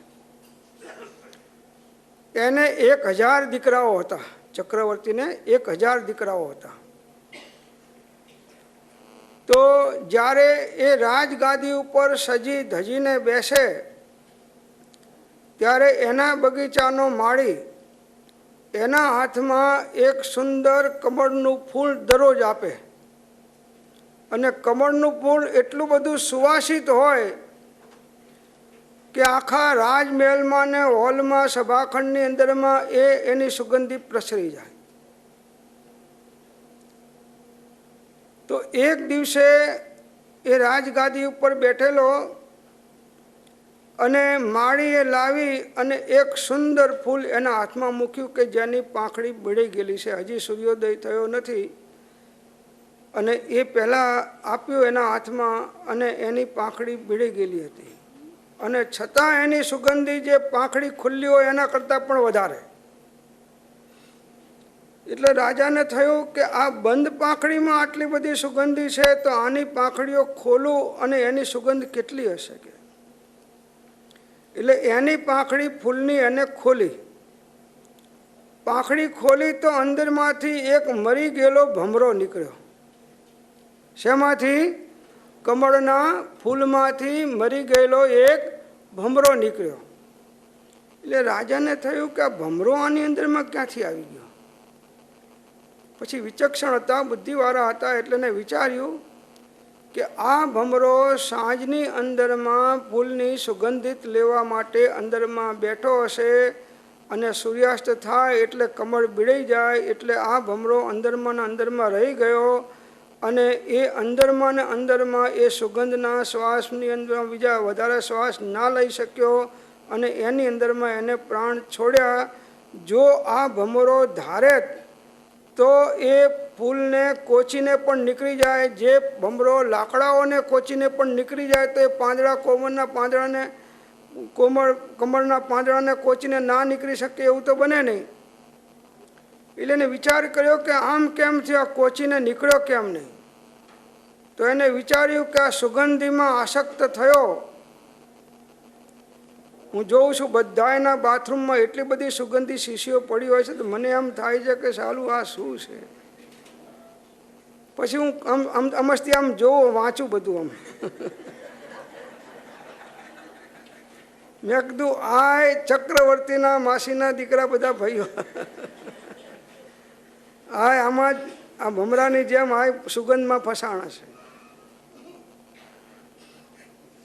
એને 1000 દીકરાઓ હતા. ચક્રવર્તીને 1000 દીકરાઓ હતા. તો જ્યારે એ રાજગાદી ઉપર સજી ધજીને બેસે ત્યારે એના બગીચાનો માળી એના હાથમાં એક સુંદર કમળનું ફૂલ દરરોજ આપે. અને કમળનું ફૂલ એટલું બધું સુવાસિત હોય કે આખા રાજમહેલમાં ને હોલમાં, સભાખંડની અંદરમાં એની સુગંધી પ્રસરી જાય. તો એક દિવસે એ રાજગાદી ઉપર બેઠેલો અને માળીએ લાવી અને એક સુંદર ફૂલ એના હાથમાં મૂક્યું કે જેની પાંખડી બળી ગયેલી છે, હજી સૂર્યોદય થયો નથી. અને એ પહેલાં આપ્યું એના હાથમાં અને એની પાંખડી બળી ગયેલી હતી. અને છતાં એની સુગંધી જે પાંખડી ખુલ્લી હોય એના કરતાં પણ વધારે. એટલે રાજાને થયું કે આ બંધ પાંખડીમાં આટલી બધી સુગંધી છે, તો આની પાંખડીઓ ખોલું અને એની સુગંધ કેટલી હશે કે. એટલે એની પાંખડી ફૂલની એને ખોલી પાંખડી ખોલી તો અંદરમાંથી એક મરી ગયેલો ભમરો નીકળ્યો. શેમાંથી? કમળના ફૂલમાંથી મરી ગયેલો એક ભમરો નીકળ્યો. એટલે રાજાને થયું કે આ ભમરો આની અંદરમાં ક્યાંથી આવી ગયો. પછી વિચક્ષણ હતા, બુદ્ધિવાળા હતા, એટલે એને વિચાર્યું કે આ ભમરો સાંજની અંદરમાં ફૂલની સુગંધિત લેવા માટે અંદરમાં બેઠો હશે અને સૂર્યાસ્ત થાય એટલે કમળ બીડાઈ જાય એટલે આ ભમરો અંદરમાં ને અંદરમાં રહી ગયો અને એ અંદરમાં ને અંદરમાં એ સુગંધના શ્વાસની અંદર બીજા વધારે શ્વાસ ના લઈ શક્યો અને એની અંદરમાં એને પ્રાણ છોડ્યા. જો આ ભમરો ધારે તો એ ફૂલને કોચીને પણ નીકળી જાય. જે ભમરો લાકડાઓને કોચીને પણ નીકળી જાય તો એ પાંદડા કમળના પાંદડાને કોચીને ના નીકળી શકે એવું તો બને નહીં. એટલે એને વિચાર કર્યો કે આમ કેમ છે, આ કોચીને નીકળ્યો કેમ નહીં. તો એને વિચાર્યું કે આ સુગંધીમાં આસક્ત થયો. હું જોઉં છું બધાના બાથરૂમમાં એટલી બધી સુગંધી શીશીઓ પડી હોય છે તો મને એમ થાય છે કે સાલું આ શું છે. પછી હું અમસ્તી આમ જોઉં, વાંચું બધું આમ. મેં કીધું આ ચક્રવર્તીના માસીના દીકરા બધા ભાઈઓ આમાં આ ભમરાની જેમ આ સુગંધમાં ફસાણા છે.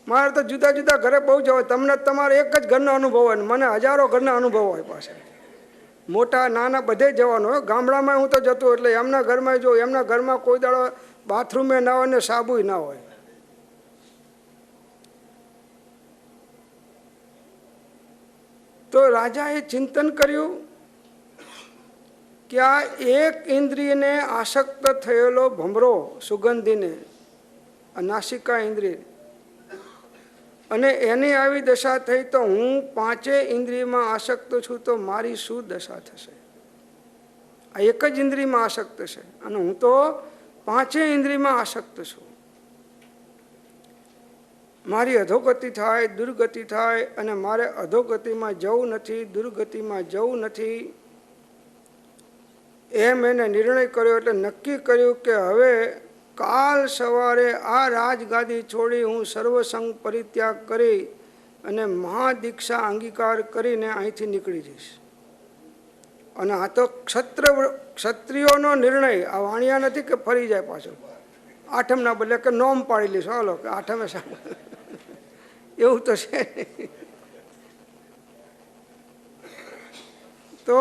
મારે તો જુદા જુદા ઘરે બહુ જ હોય. તમને તમારે એક જ ઘરનો અનુભવ હોય ને મને હજારો ઘરના અનુભવ હોય. પાસે મોટા નાના બધે જવાનું હોય. ગામડામાં હું તો જતો એટલે એમના ઘરમાં જો એમના ઘરમાં કોઈ દાડો બાથરૂમે ના હોય ને સાબુય ના હોય. તો રાજાએ ચિંતન કર્યું કે આ એક ઇન્દ્રિયને આસક્ત થયેલો ભમરો સુગંધીને, નાસિકા ઇન્દ્રિય, અને એની આવી દશા થઈ તો હું પાંચે ઇન્દ્રિયમાં આસક્ત છું તો મારી શું દશા થશે. આ એક જ ઇન્દ્રિયમાં આસક્ત છે અને હું તો પાંચે ઇન્દ્રિયમાં આસક્ત છું. મારી અધોગતિ થાય, દુર્ગતિ થાય અને મારે અધોગતિમાં જવું નથી, દુર્ગતિમાં જવું નથી. એમ એને નિર્ણય કર્યો. એટલે નક્કી કર્યું કે હવે કાલ સવારે આ રાજગાદી છોડી હું સર્વસંગ પરિત્યાગ કરી અને મહાદીક્ષા અંગીકાર કરીને અહીંથી નીકળી જઈશ. અને આ તો ક્ષત્રિયોનો નિર્ણય, આ વાણિયા નથી કે ફરી જાય પાછો. આઠમના બદલે કે નોમ પાડી લઈશું, હાલો કે આઠમે એવું તો છે. તો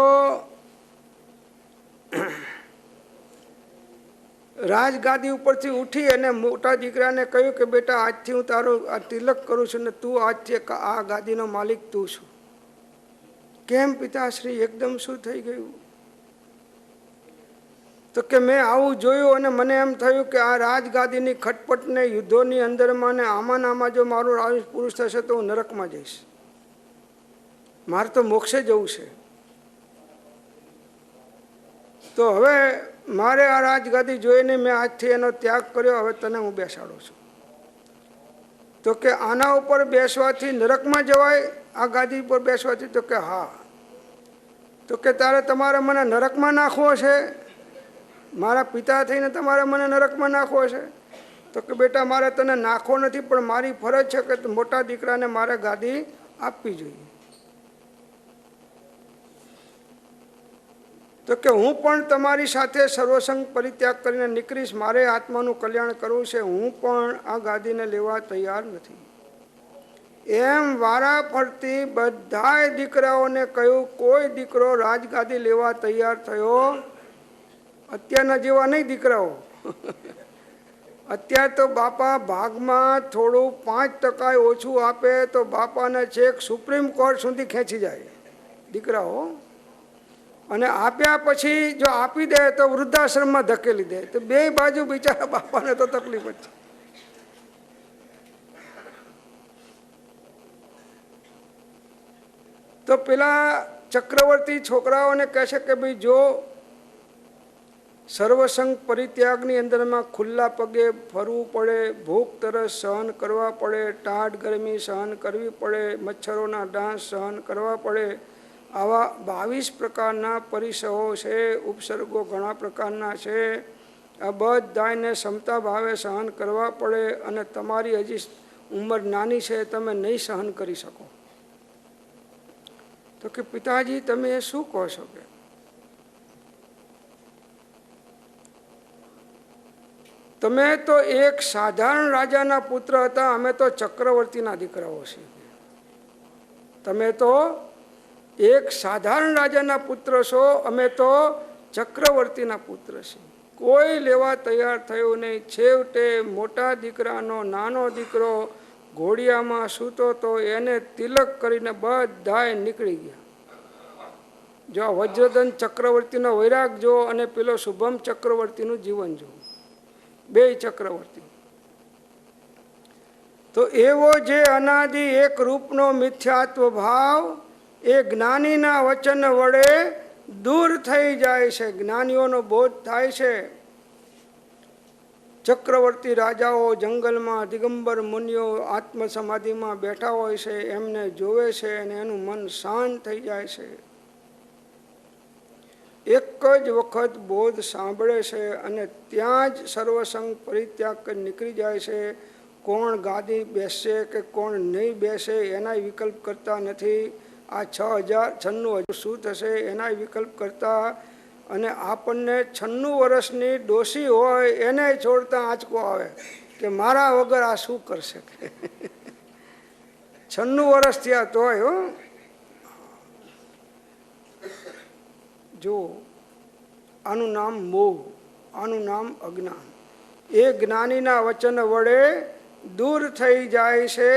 રાજગાદી ઉપરથી ઉઠી અને મોટા દીકરાને કહ્યું કે બેટા આજથી હું તારું આ તિલક કરું છું ને તું આજથી આ ગાદીનો માલિક તું છું. કેમ પિતાશ્રી એકદમ શું થઈ ગયું? તો કે મેં આવું જોયું અને મને એમ થયું કે આ રાજગાદીની ખટપટને યુદ્ધોની અંદરમાં ને આમાં જો મારું રાજ પુરુષ થશે તો હું નરકમાં જઈશ. મારે તો મોક્ષે જવું છે. તો હવે મારે આ રાજગાદી જોઈને મેં આજથી એનો ત્યાગ કર્યો. હવે તને હું બેસાડું છું. તો કે આના ઉપર બેસવાથી નરકમાં જવાય, આ ગાદી ઉપર બેસવાથી? તો કે હા. તો કે તમારે મને નરકમાં નાખવો છે? મારા પિતા થઈને તમારે મને નરકમાં નાખવો છે? તો કે બેટા મારે તને નાખવો નથી, પણ મારી ફરજ છે કે મોટા દીકરાને મારે ગાદી આપવી જોઈએ. તો કે હું પણ તમારી સાથે સર્વસંગ પરિત્યાગ કરીને નીકળીશ. મારે આત્માનું કલ્યાણ કરવું છે. હું પણ આ ગાદીને લેવા તૈયાર નથી. એમ વારા ફરતી બધાય દીકરાઓને કહ્યું. કોઈ દીકરો રાજગાદી લેવા તૈયાર થયો અત્યારના જેવા નહીં દીકરાઓ. અત્યારે તો બાપા ભાગમાં થોડું 5% ઓછું આપે તો બાપાને છેક સુપ્રીમ કોર્ટ સુધી ખેંચી જાય દીકરાઓ. અને આપ્યા પછી જો આપી દે તો વૃદ્ધાશ્રમમાં ધકેલી દે. તો બે બાજુ બિચારા બાપાને તો તકલીફ જ છે. તો પેલા ચક્રવર્તી છોકરાઓને કહે છે કે ભાઈ જો સર્વસંગ પરિત્યાગની અંદરમાં ખુલ્લા પગે ફરવું પડે, ભૂખ તરસ સહન કરવા પડે, ટાઢ ગરમી સહન કરવી પડે, મચ્છરોના ડાંસ સહન કરવા પડે, આવા 22 પ્રકારના પરિસરો છે, ઉપસર્ગો ઘણા પ્રકારના છે. આ બધાને ક્ષમતા ભાવે સહન કરવા પડે અને તમારી હજી ઉંમર નાની છે, તમે નહીં સહન કરી શકો. તો કે પિતાજી તમે એ શું કહો છો? કે તમે તો એક સાધારણ રાજાના પુત્ર હતા, અમે તો ચક્રવર્તીના દીકરાઓ છીએ. તમે તો એક સાધારણ રાજાના પુત્ર છો, અમે તો ચક્રવર્તીના પુત્ર છીએ. કોઈ લેવા તૈયાર થયું નહીં. છેવટે મોટા દીકરાનો નાનો દીકરો ઘોડિયામાં સૂતો તો એને તિલક કરીને બધાએ નીકળી ગયા. જો આ વજ્રધન ચક્રવર્તીનો વૈરાગ જો અને પેલો શુભમ ચક્રવર્તીનું જીવન જો, બે ચક્રવર્તી. તો એવો જે અનાદિ એક રૂપનો મિથ્યાત્વ ભાવ એ જ્ઞાનીના વચન વડે દૂર થઈ જાય છે. જ્ઞાનીઓનો બોધ થાય છે. ચક્રવર્તી રાજાઓ જંગલમાં દિગંબર મુનિઓ આત્મ સમાધિમાં બેઠા હોય છે, એમને જોવે છે અને એનું મન શાંત થઈ જાય છે. એક જ વખત બોધ સાંભળે છે અને ત્યાં જ સર્વસંગ પરિત્યાગ કરી નીકળી જાય છે. કોણ ગાદી બેસશે કે કોણ નહીં બેસે એના વિકલ્પ કરતા નથી. આ 6096 શું થશે એના વિકલ્પ કરતા, અને આપણને 96 વર્ષની ડોશી હોય એને છોડતા આંચકો આવે કે મારા વગર આ શું કરશે. 96 વર્ષ થયા તોય હો. જો આનું નામ મોહ, આનું નામ અજ્ઞાન. એ જ્ઞાનીના વચન વડે દૂર થઈ જાય છે.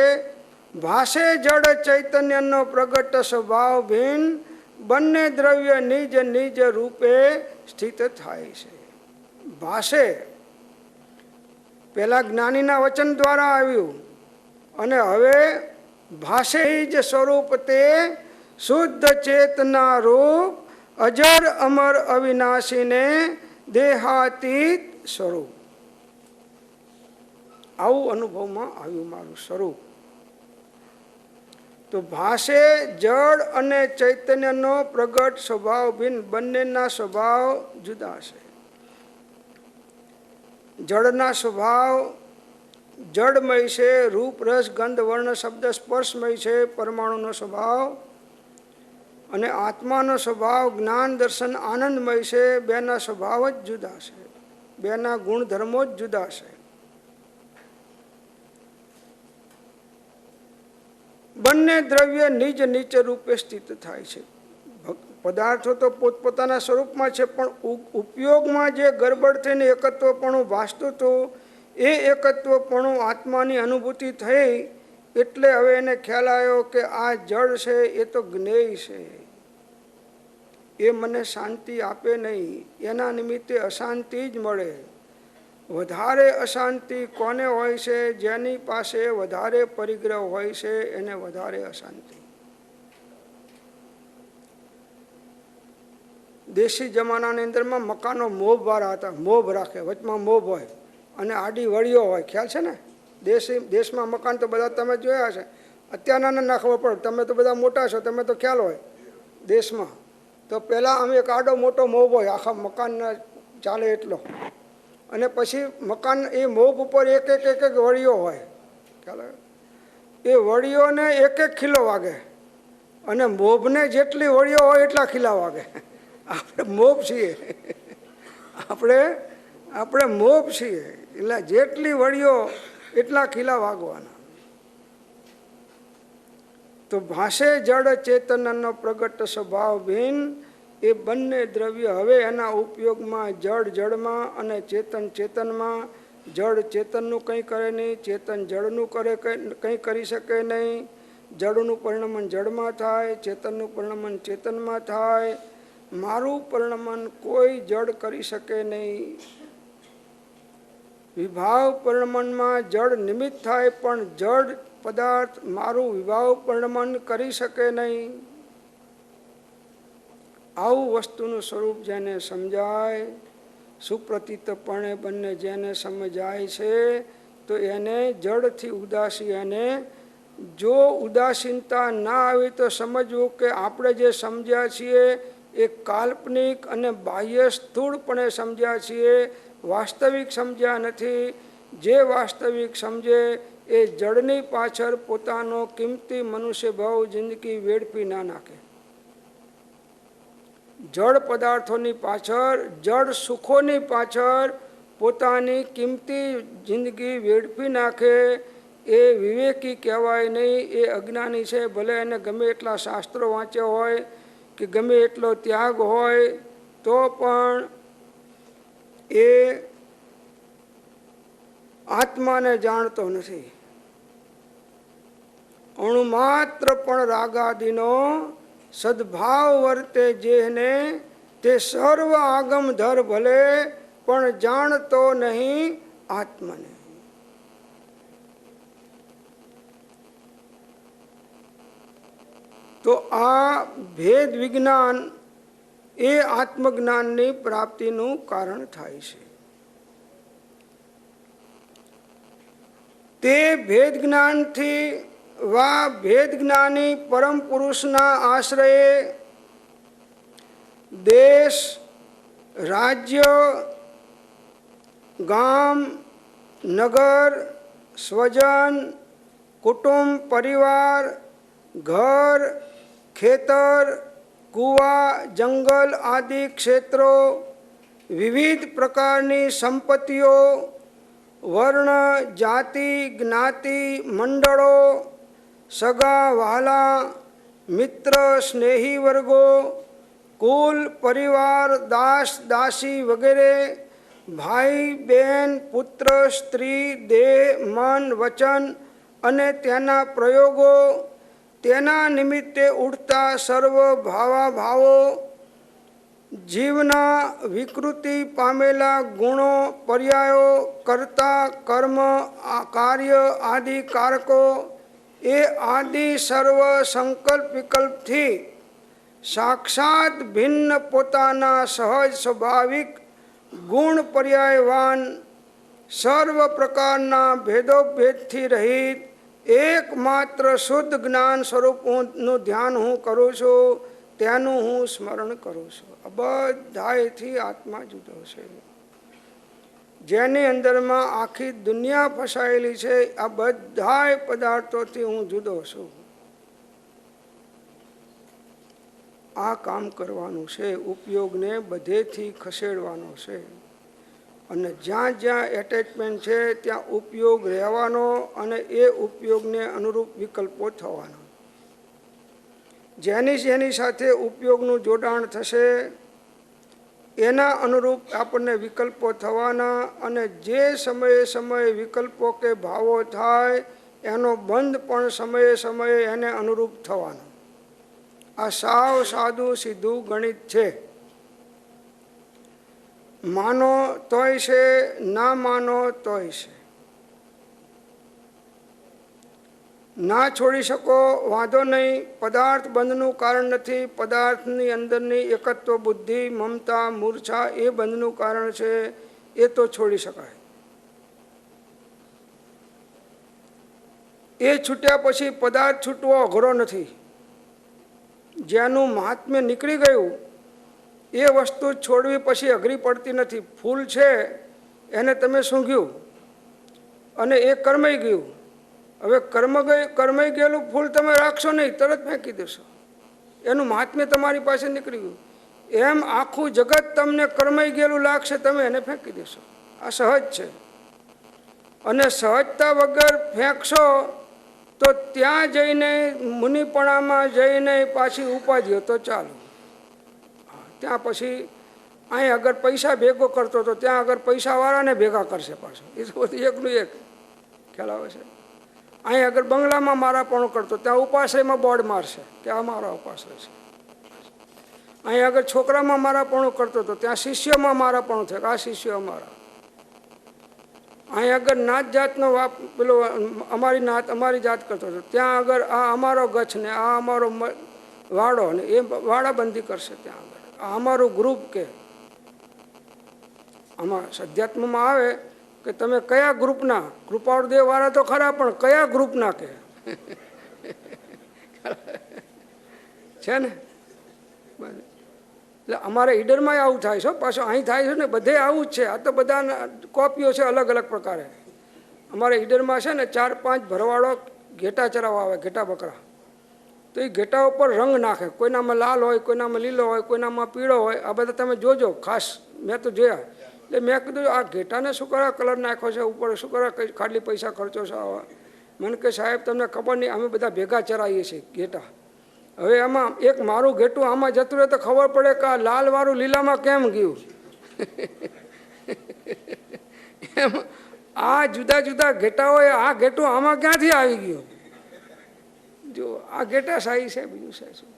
ભાષે જડ ચૈતન્યનો પ્રગટ સ્વભાવ ભિન્ન, બંને દ્રવ્ય નિજ નિજ રૂપે સ્થિત થાય છે. ભાષે પેલા જ્ઞાનીના વચન દ્વારા આવ્યું અને હવે ભાષે જ સ્વરૂપ તે શુદ્ધ ચેતના રૂપ અજર અમર અવિનાશીને દેહાતીત સ્વરૂપ. આવું અનુભવમાં આવ્યું મારું સ્વરૂપ. તો ભાષે જળ અને ચૈતન્યનો પ્રગટ સ્વભાવ ભિન્ન, બંનેના સ્વભાવ જુદા છે. જળના સ્વભાવ જળમય છે, રૂપ રસ ગંધ વર્ણ શબ્દ સ્પર્શમય છે, પરમાણુનો સ્વભાવ. અને આત્માનો સ્વભાવ જ્ઞાન દર્શન આનંદમય છે. બેના સ્વભાવ જ જુદા છે, બેના ગુણધર્મો જ જુદા છે. બંને દ્રવ્ય નિજ નીચ રૂપે સ્થિત થાય છે. પદાર્થો તો પોતપોતાના સ્વરૂપમાં છે, પણ ઉપયોગમાં જે ગરબડ થઈને એકત્વપણું ભાસતું હતું એ એકત્વપણું આત્માની અનુભૂતિ થઈ. એટલે હવે એને ખ્યાલ આવ્યો કે આ જળ છે એ તો જ્ઞેય છે, એ મને શાંતિ આપે નહીં, એના નિમિત્તે અશાંતિ જ મળે. વધારે અશાંતિ કોને હોય છે? જેની પાસે વધારે પરિગ્રહ હોય છે એને વધારે અશાંતિ. દેશી જમાનાની અંદરમાં મકાનો મોભવાળા હતા, મોભ રાખે, વચમાં મોભ હોય અને આડી વળીઓ હોય. ખ્યાલ છે ને? દેશમાં મકાન તો બધા તમે જોયા છે. અત્યારના ના ખબર પડે, તમે તો બધા મોટા છો, તમે તો ખ્યાલ હોય. દેશમાં તો પહેલાં અમે એક આડો મોટો મોભ હોય, આખા મકાનના ચાલે એટલો, અને પછી મકાન એ મોભ ઉપર એક એક એક એક વળીઓ હોય. ખ્યાલ આવે? એ વળીઓને એક એક ખીલો વાગે અને મોભને જેટલી વળીઓ હોય એટલા ખીલા વાગે. આપણે મોભ છીએ, આપણે મોભ છીએ, એટલે જેટલી વળીઓ એટલા ખીલા વાગવાના. તો ભાષે જડ ચેતનનો પ્રગટ સ્વભાવ ભિન્ન, એ બંને દ્રવ્ય હવે એના ઉપયોગમાં જળ જળમાં અને ચેતન ચેતનમાં. જળ ચેતનનું કંઈ કરે નહીં, ચેતન જળનું કંઈ કરી શકે નહીં. જળનું પરિણમન જળમાં થાય, ચેતનનું પરિણમન ચેતનમાં થાય. મારું પરિણમન કોઈ જળ કરી શકે નહીં. વિભાવ પરિણમનમાં જળ નિમિત્ત થાય, પણ જળ પદાર્થ મારું વિભાવ પરિણમન કરી શકે નહીં. આવું વસ્તુનું સ્વરૂપ જેને સમજાય, સુપ્રતીતપણે બંને જેને સમજાય છે, તો એને જળથી ઉદાસી એને જો ઉદાસીનતા ના આવી તો સમજવું કે આપણે જે સમજ્યા છીએ એ કાલ્પનિક અને બાહ્ય સ્થૂળપણે સમજ્યા છીએ, વાસ્તવિક સમજ્યા નથી. જે વાસ્તવિક સમજે એ જડની પાછળ પોતાનો કિંમતી મનુષ્ય ભાવ જિંદગી વેડફી ના નાખે. જડ પદાર્થોની પાછળ, જડ સુખોની પાછળ પોતાની કિંમતી જિંદગી વેડફી નાખે એ વિવેકી કહેવાય નહીં, એ અજ્ઞાની છે. ભલે એને ગમે એટલા શાસ્ત્રો વાંચ્યા હોય કે ગમે એટલો ત્યાગ હોય તો પણ એ આત્માને જાણતો નથી. અણુમાત્ર પણ રાગાદીનો સદભાવ વર્તે જેને, તે સર્વ આગમ ધર ભલે પણ જાણતો નહીં આત્માને. તો આ ભેદ વિજ્ઞાન એ આત્મજ્ઞાનની પ્રાપ્તિનું કારણ થાય છે. તે ભેદ જ્ઞાનથી વા ભેદ જ્ઞાની પરમ પુરુષના આશ્રયે દેશ, રાજ્ય, ગામ, નગર, સ્વજન, કુટુંબ, પરિવાર, ઘર, ખેતર, કૂવા, જંગલ આદિ ક્ષેત્રો, વિવિધ પ્રકારની સંપત્તિઓ, વર્ણ, જાતિ, જ્ઞાતિ, મંડળો, સગા વહાલા, મિત્ર, સ્નેહી વર્ગો, કુલ, પરિવાર, દાસ, દાસી વગેરે, ભાઈ, બહેન, પુત્ર, સ્ત્રી, દેહ, મન, વચન અને તેના પ્રયોગો, તેના નિમિત્તે ઉઠતા સર્વ ભાવાભાવો, જીવના વિકૃતિ પામેલા ગુણો, પર્યાયો, કર્તા, કર્મ, કાર્ય આદિ કારકો, એ આદિ સર્વ સંકલ્પ વિકલ્પથી સાક્ષાત ભિન્ન પોતાના સહજ સ્વાભાવિક ગુણ પર્યાયવાન સર્વ પ્રકારના ભેદોભેદથી રહિત એકમાત્ર શુદ્ધ જ્ઞાન સ્વરૂપનું ધ્યાન હું કરું છું, તેનું હું સ્મરણ કરું છું. આ બધાયથી આત્મા જુદો છે. જેની અંદરમાં આખી દુનિયા ફસાયેલી છે, આ બધાય પદાર્થોથી હું જુદો છું. આ કામ કરવાનું છે, ઉપયોગને બધેથી ખસેડવાનો છે. અને જ્યાં જ્યાં એટેચમેન્ટ છે ત્યાં ઉપયોગ રહેવાનો અને એ ઉપયોગને અનુરૂપ વિકલ્પો થવાનો. જેની જેની સાથે ઉપયોગનું જોડાણ થશે એના અનુરૂપ આપણને વિકલ્પો થવાના, અને જે સમયે સમયે વિકલ્પો કે ભાવો થાય એનો બંધ પણ સમયે સમયે એને અનુરૂપ થવાનો. આ સાવ સાદું સીધું ગણિત છે. માનો તોય છે, ના માનો તોય છે. ના છોડી શકો વાંધો નહીં, પદાર્થ બંધનું કારણ નથી. પદાર્થની અંદરની એકત્વ બુદ્ધિ, મમતા, મૂર્છા એ બંધનું કારણ છે, એ તો છોડી શકાય. એ છૂટ્યા પછી પદાર્થ છૂટવો અઘરો નથી. જેનું મહાત્મ્ય નીકળી ગયું એ વસ્તુ છોડવી પછી અઘરી પડતી નથી. ફૂલ છે એને તમે સૂંઘ્યું અને એ કરમાઈ ગયું. હવે કરમાઈ ગયેલું ફૂલ તમે રાખશો નહીં, તરત ફેંકી દેશો. એનું મહાત્મ્ય તમારી પાસે નીકળી ગયું. એમ આખું જગત તમને કરમાઈ ગયેલું લાગશે, તમે એને ફેંકી દેશો. આ સહજ છે. અને સહજતા વગર ફેંકશો તો ત્યાં જઈને મુનિપણામાં જઈને પાછી ઉપાધિઓ તો ચાલુ. ત્યાં પછી અહીં અગર પૈસા ભેગો કરતો તો ત્યાં આગળ પૈસાવાળાને ભેગા કરશે પાછો. એ તો બધું એકનું એક ખ્યાલ આવે છે. અહીં આગળ બંગલામાં મારાપણું કરતો ત્યાં ઉપાશ્રયમાં બોર્ડ મારશે કે આ મારા ઉપાશ્રય છે. અહીં આગળ છોકરામાં મારાપણું કરતો તો ત્યાં શિષ્યમાં મારાપણું થાય કે આ શિષ્ય અમારા. અહીં આગળ નાત જાતનો પેલો અમારી નાત અમારી જાત કરતો હતો, ત્યાં આગળ આ અમારો ગચ્છ ને આ અમારો વાડો ને એ વાડાબંધી કરશે. ત્યાં આગળ આ અમારું ગ્રુપ કે આમાં અધ્યાત્મમાં આવે કે તમે કયા ગ્રુપના, કૃપાળુદેવ વાળા તો ખરા પણ કયા ગ્રુપના કે છે ને. એટલે અમારે ઈડરમાં આવું થાય છે પાછું, અહીં થાય છે ને બધે આવું જ છે. આ તો બધા કોપીઓ છે અલગ અલગ પ્રકારે. અમારે ઈડરમાં છે ને 4-5 ભરવાડો ઘેટા ચરાવવા આવે, ઘેટા બકરા. તો એ ઘેટા ઉપર રંગ નાખે, કોઈનામાં લાલ હોય, કોઈનામાં લીલો હોય, કોઈનામાં પીળો હોય. આ બધા તમે જોજો ખાસ, મેં તો જોયા. એટલે મેં કીધું આ ઘેટાને શું કરવા કલર નાખ્યો છે ઉપર, શું કરવા ખાલી પૈસા ખર્ચો છે આવા. મને કે સાહેબ તમને ખબર નહીં, અમે બધા ભેગા ચરાવીએ છીએ ઘેટા. હવે આમાં એક મારું ઘેટું આમાં જતું રહે તો ખબર પડે કે આ લાલવાળું લીલામાં કેમ ગયું. એમ આ જુદા જુદા ઘેટા હોય, આ ઘેટું આમાં ક્યાંથી આવી ગયું. જો આ ઘેટા સાહી છે, બીજું છે શું.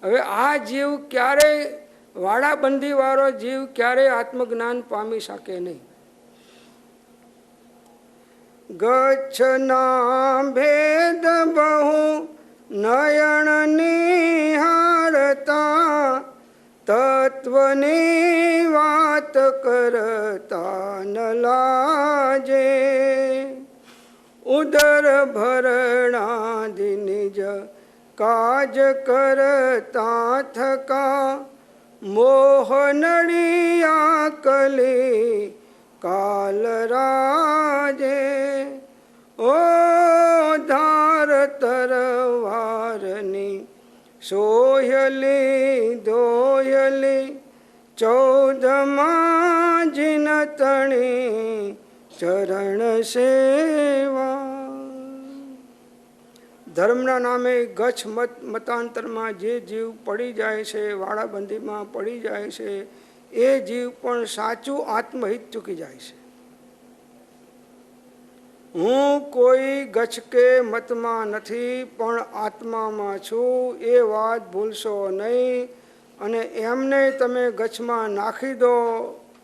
હવે આ જીવ ક્યારેય, વાડાબંધી વાળો જીવ ક્યારેય આત્મજ્ઞાન પામી શકે નહીં. ગચ્છના ભેદ બહુ નયન નિહારતા, તત્વની વાત કરતા ન લાજે. ઉદર ભરણાદિ નિજ કાજ કરતા થકા, મોહ નડિયા કલી કાલ રાજે. ઓ ધાર તરવારની સોયલી દોયલી, 14 જીન તણી ચરણ સેવા. ધર્મના નામે ગચ્છ મતાંતરમાં જે જીવ પડી જાય છે, વાડાબંધીમાં પડી જાય છે, એ જીવ પણ સાચું આત્મહિત ચૂકી જાય છે. હું કોઈ ગચ્છ કે મતમાં નથી, પણ આત્મામાં છું, એ વાત ભૂલશો નહીં. અને એમને તમે ગચ્છમાં નાખી દો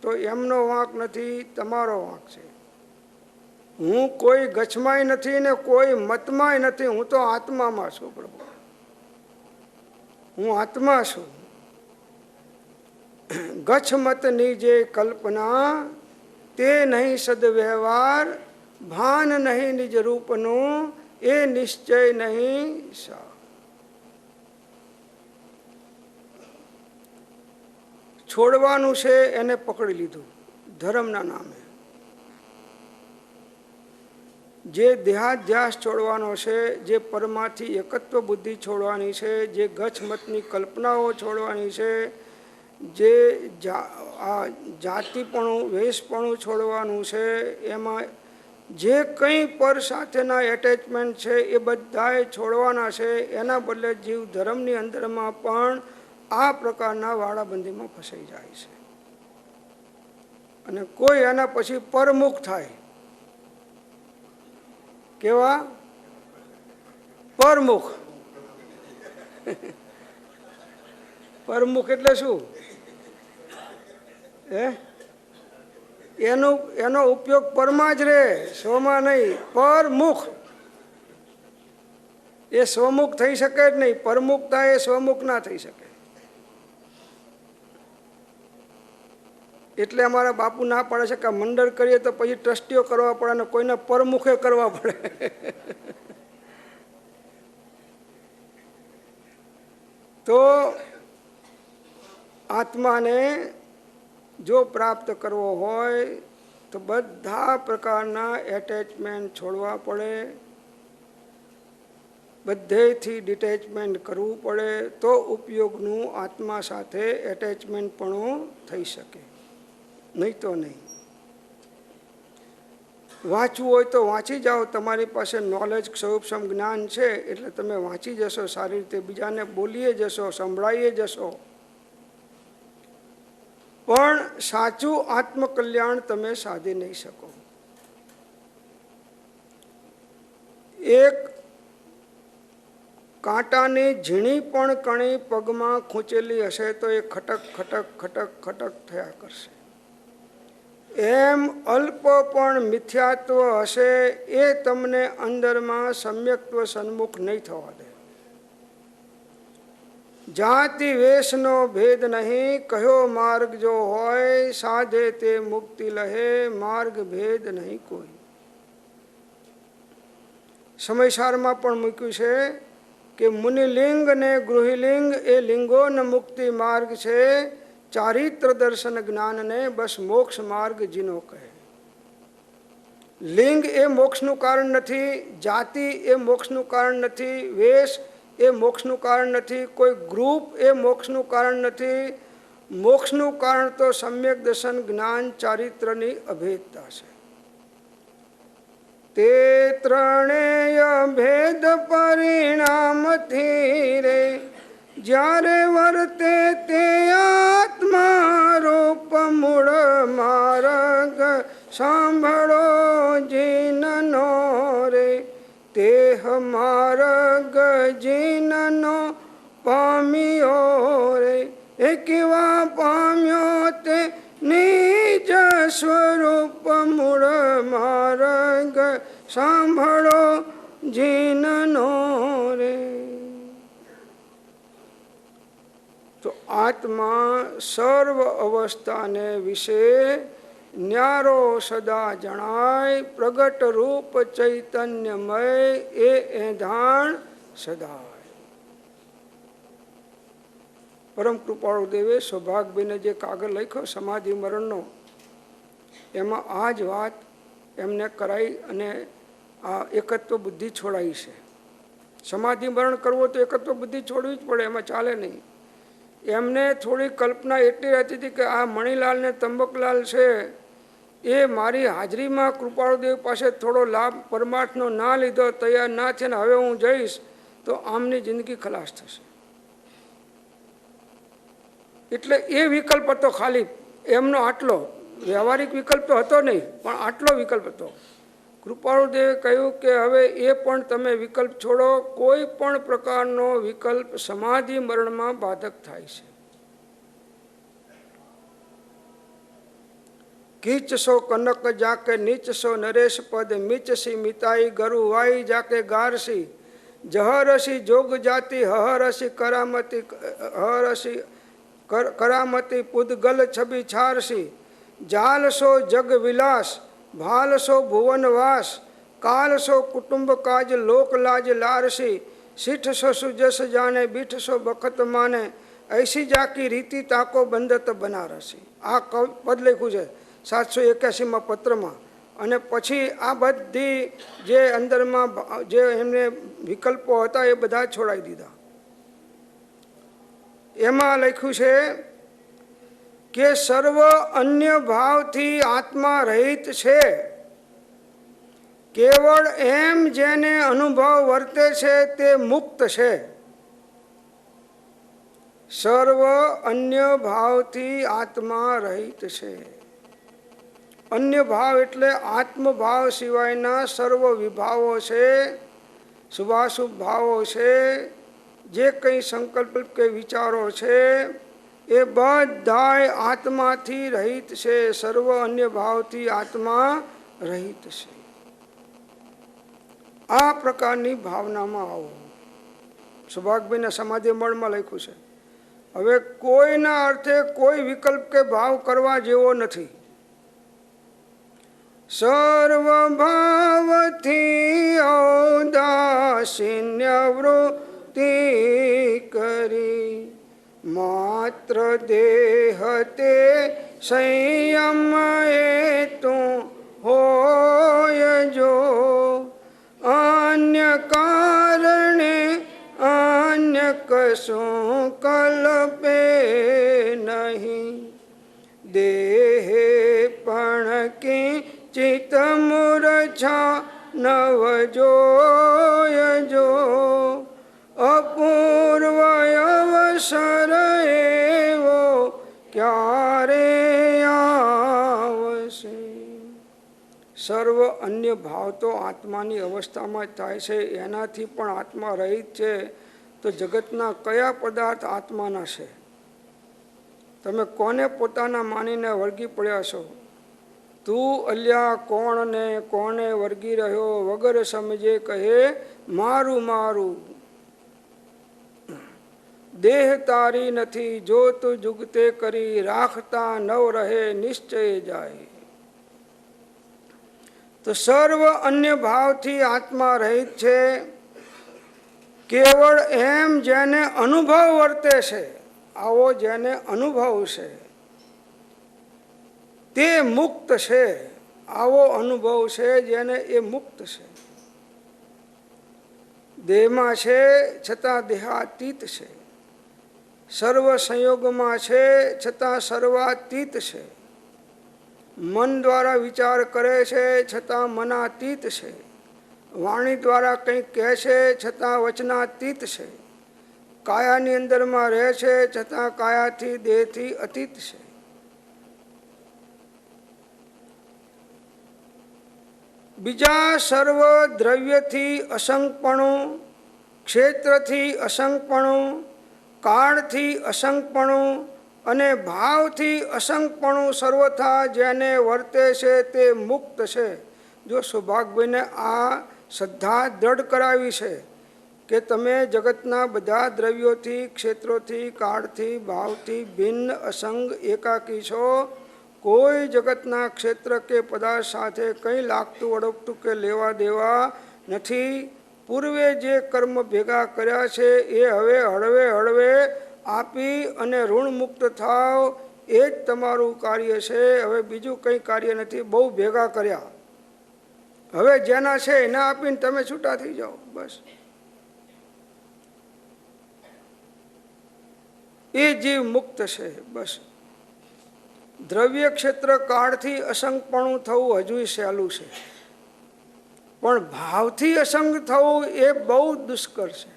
તો એમનો વાંક નથી, તમારો વાંક છે. હું કોઈ ગચ્છમાંય નથી ને કોઈ મતમાંય નથી, હું તો આત્મામાં છું પ્રભુ. હું આત્મા છું. ગચ્છ મતની જે કલ્પના, તે નહીં સદવ્યવહાર. ભાન નહીં નિજ રૂપનું, એ નિશ્ચય નહીં સા. છોડવાનું છે એને પકડી લીધું ધર્મના નામે. જે દેહાધ્યાસ છોડવાનો છે, જે પરમાથી એકત્વ બુદ્ધિ છોડવાની છે, જે ગચ્છ મતની કલ્પનાઓ છોડવાની છે, જે જાતિપણું વેશપણું છોડવાનું છે, એમાં જે કંઈ પર સાથેના એટેચમેન્ટ છે એ બધાએ છોડવાના છે. એના બદલે જીવ ધર્મની અંદરમાં પણ આ પ્રકારના વાડાબંધીમાં ફસાઈ જાય છે. અને કોઈ એના પછી પરમુખ થાય. કેવા? પરમુખ. પરમુખ એટલે શું? એનો ઉપયોગ પરમાં જ રહે, સ્વમાં નહીં. પરમુખ એ સ્વમુખ થઈ શકે જ નહીં. પરમુખતા એ સ્વમુખ ના થઈ શકે. એટલે અમારા બાપુ ના પાડે છે કે મંડળ કરીએ તો પછી ટ્રસ્ટીઓ કરવા પડે ને કોઈને પરમુખે કરવા પડે. તો આત્માને જો પ્રાપ્ત કરવો હોય તો બધા પ્રકારના એટેચમેન્ટ છોડવા પડે, બધેથી ડિટેચમેન્ટ કરવું પડે, તો ઉપયોગનું આત્મા સાથે એટેચમેન્ટ પણ થઈ શકે. નહીં તો નહીં. વાંચવું હોય તો વાંચી જાઓ. તમારી પાસે નોલેજ સ્વરૂપસમ જ્ઞાન છે એટલે તમે વાંચી જશો સારી રીતે, બીજાને બોલીએ જશો, સંભળાવીએ જશો. પણ સાચું આત્મકલ્યાણ તમે સાધી નહીં શકો. એક કાંટાની ઝીણી પણ કણી પગમાં ખૂંચેલી હશે તો એ ખટક ખટક ખટક ખટક થયા કરશે. એમ અલ્પ પણ મિથ્યાત્વ હશે એ તમને અંદરમાં સમ્યક્ત્વ સન્મુખ નહીં થવા દે. જાતિ વેશનો ભેદ નહીં, કયો માર્ગ જો હોય સાધે તે મુક્તિ લહે, માર્ગ ભેદ નહીં કોઈ. સમયસારમાં પણ મૂક્યું છે કે મુનિલિંગ ને ગૃહિલિંગ એ લિંગોનો મુક્તિ માર્ગ છે, ચારિત્ર દર્શન જ્ઞાનને બસ મોક્ષ માર્ગ જીનો કહે. લિંગ એ મોક્ષનું કારણ નથી, જાતિ એ મોક્ષનું કારણ નથી, વેશ એ મોક્ષનું કારણ નથી, કોઈ ગ્રુપ એ મોક્ષનું કારણ નથી. મોક્ષનું કારણ તો સમ્યક દર્શન જ્ઞાન ચારિત્રની અભેદતા છે. તે ત્રણેય ભેદ પરિણામથી રે જ્યારે વર્તે તે આત્મા રૂપ મૂળ માર્ગ સાંભળો જીનનો રે. તેહ માર્ગ જીનનો પામ્યો રે. એ કેવા પામ્યો તે નિજ સ્વરૂપ મૂળ માર્ગ સાંભળો જીનનો રે. તો આત્મા સર્વ અવસ્થાને વિશે ન્યારો સદા જણાય, પ્રગટ રૂપ ચૈતન્યમય એ એધાણ સદા. પરમ કૃપાળુ દેવે સૌભાગભાઈને જે કાગળ લખ્યો સમાધિ મરણનો, એમાં આ જ વાત એમને કરાઈ અને આ એકત્વ બુદ્ધિ છોડાઈ છે. સમાધિ મરણ કરવો તો એકત્વ બુદ્ધિ છોડવી જ પડે, એમાં ચાલે નહીં. એમને થોડી કલ્પના એટલી રહેતી હતી કે આ મણિલાલ ને તંબકલાલ છે એ મારી હાજરીમાં કૃપાળુદેવ પાસે થોડો લાભ પરમાર્થનો ના લીધો, તૈયાર ના છે ને હવે હું જઈશ તો આમની જિંદગી ખલાસ થશે. એટલે એ વિકલ્પ હતો ખાલી એમનો, આટલો વ્યવહારિક વિકલ્પ તો હતો નહીં, પણ આટલો વિકલ્પ હતો. કૃપાળુદેવે કહ્યું કે હવે એ પણ તમે વિકલ્પ છોડો, કોઈ પણ પ્રકારનો વિકલ્પ સમાધિ મરણમાં બાધક થાય છે. કીચસો કનક જાકે નીચસો નરેશ પદ મીચસી મિતાઈ ગરુ વાઈ જાકે ગારસી જહરસી જોગ જાતિ હહરસી કરામતી હરસી કરામતી પુદગલ છબી છારસી જાલસો જગ વિલાસ ભાલસો ભુવનવાસ કાલસો કુટુંબ કાજ લોક લાજ લારસી શીઠસો સુજસ જાને બીઠસો બખત માને ऐसी जाकी રીતિ તાકો બંધત બનારસી. આ પદ લખ્યું છે 781માં પત્રમાં. અને પછી આ બધી જે અંદરમાં જે એમને વિકલ્પો હતા એ બધા છોડાવી દીધા. એમાં લખ્યું છે કે સર્વ અન્ય ભાવથી આત્મા રહિત છે, કેવળ એમ જેને અનુભવ વર્તે છે તે મુક્ત છે. સર્વ અન્ય ભાવથી આત્મા રહિત છે. અન્ય ભાવ એટલે આત્મભાવ સિવાયના સર્વ વિભાવો છે, શુભાશુભ ભાવો છે, જે કંઈ સંકલ્પ કે વિચારો છે એ બધાય આત્માથી રહિત છે. સર્વ અન્ય ભાવથી આત્મા રહિત છે. આ પ્રકારની ભાવનામાં આવો. સુભાગભાઈના સમાધિ મળમાં લખ્યું છે. હવે કોઈના અર્થે કોઈ વિકલ્પ કે ભાવ કરવા જેવો નથી. સર્વ ભાવથી ઔદાસીન્ય વૃત્તિ કરી માત્ર દેહ તે સંયમ હેતુ હોય જો અન્ય કારણે અન્ય કશું કલ્પે નહીં. દેહે પણ કી ચિત્ત મૂર્છા નવ જોયજો અપૂર્વ અવસર એવો ક્યારે આવશે. સર્વ અન્ય ભાવ તો આત્માની અવસ્થામાં જ થાય છે. એનાથી પણ આત્મા રહિત છે. તો જગતના કયા પદાર્થ આત્માના છે? તમે કોને પોતાના માનીને વળગી પડ્યા છો? તું અલ્યા કોણને કોને વળગી રહ્યો વગર સમજે કહે મારું મારું. દેહ તારી નથી જો તું જુગતે કરી રાખતા નવ રહે નિશ્ચય જાય. તો સર્વ અન્ય ભાવથી આત્મા રહિત છે, કેવળ એમ જેને અનુભવ વર્તે છે, આવો જેને અનુભવ છે તે મુક્ત છે. આવો અનુભવ છે જેને એ મુક્ત છે. દેહમાં છે છતાં દેહાતીત છે, સર્વ સંયોગમાં છે છતાં સર્વાતીત છે, મન દ્વારા વિચાર કરે છે છતાં મનાતીત છે, વાણી દ્વારા કંઈક કહે છે છતાં વચનાતીત છે, કાયાની અંદરમાં રહે છે છતાં કાયાથી દેહથી અતીત છે. બીજા સર્વ દ્રવ્યથી અસંગપણું, ક્ષેત્રથી અસંગપણું, કાળથી અસંગપણું અને ભાવથી અસંગપણું સર્વથા જેને વર્તે છે તે મુક્ત છે. જો સૌભાગભાઈને આ શ્રદ્ધા દ્રઢ કરાવી છે કે તમે જગતના બધા દ્રવ્યોથી, ક્ષેત્રોથી, કાળથી, ભાવથી ભિન્ન અસંગ એકાકી છો. કોઈ જગતના ક્ષેત્ર કે પદાર્થ સાથે કંઈ લાગતું વળગતું કે લેવા દેવા નથી. પૂર્વે જે કર્મ ભેગા કર્યા છે એ હવે હળવે હળવે આપી અને ઋણ મુક્ત થાવ, એ જ તમારું કાર્ય છે. હવે બીજું કંઈ કાર્ય નથી. બહુ ભેગા કર્યા, હવે જેના છે એને આપીને તમે છૂટા થઈ જાઓ. બસ એ જીવ મુક્ત છે. બસ દ્રવ્ય ક્ષેત્ર કાળથી અસંગપણું થવું હજુ સહેલું છે, પણ ભાવથી અસંગ થવું એ બહુ દુષ્કર છે,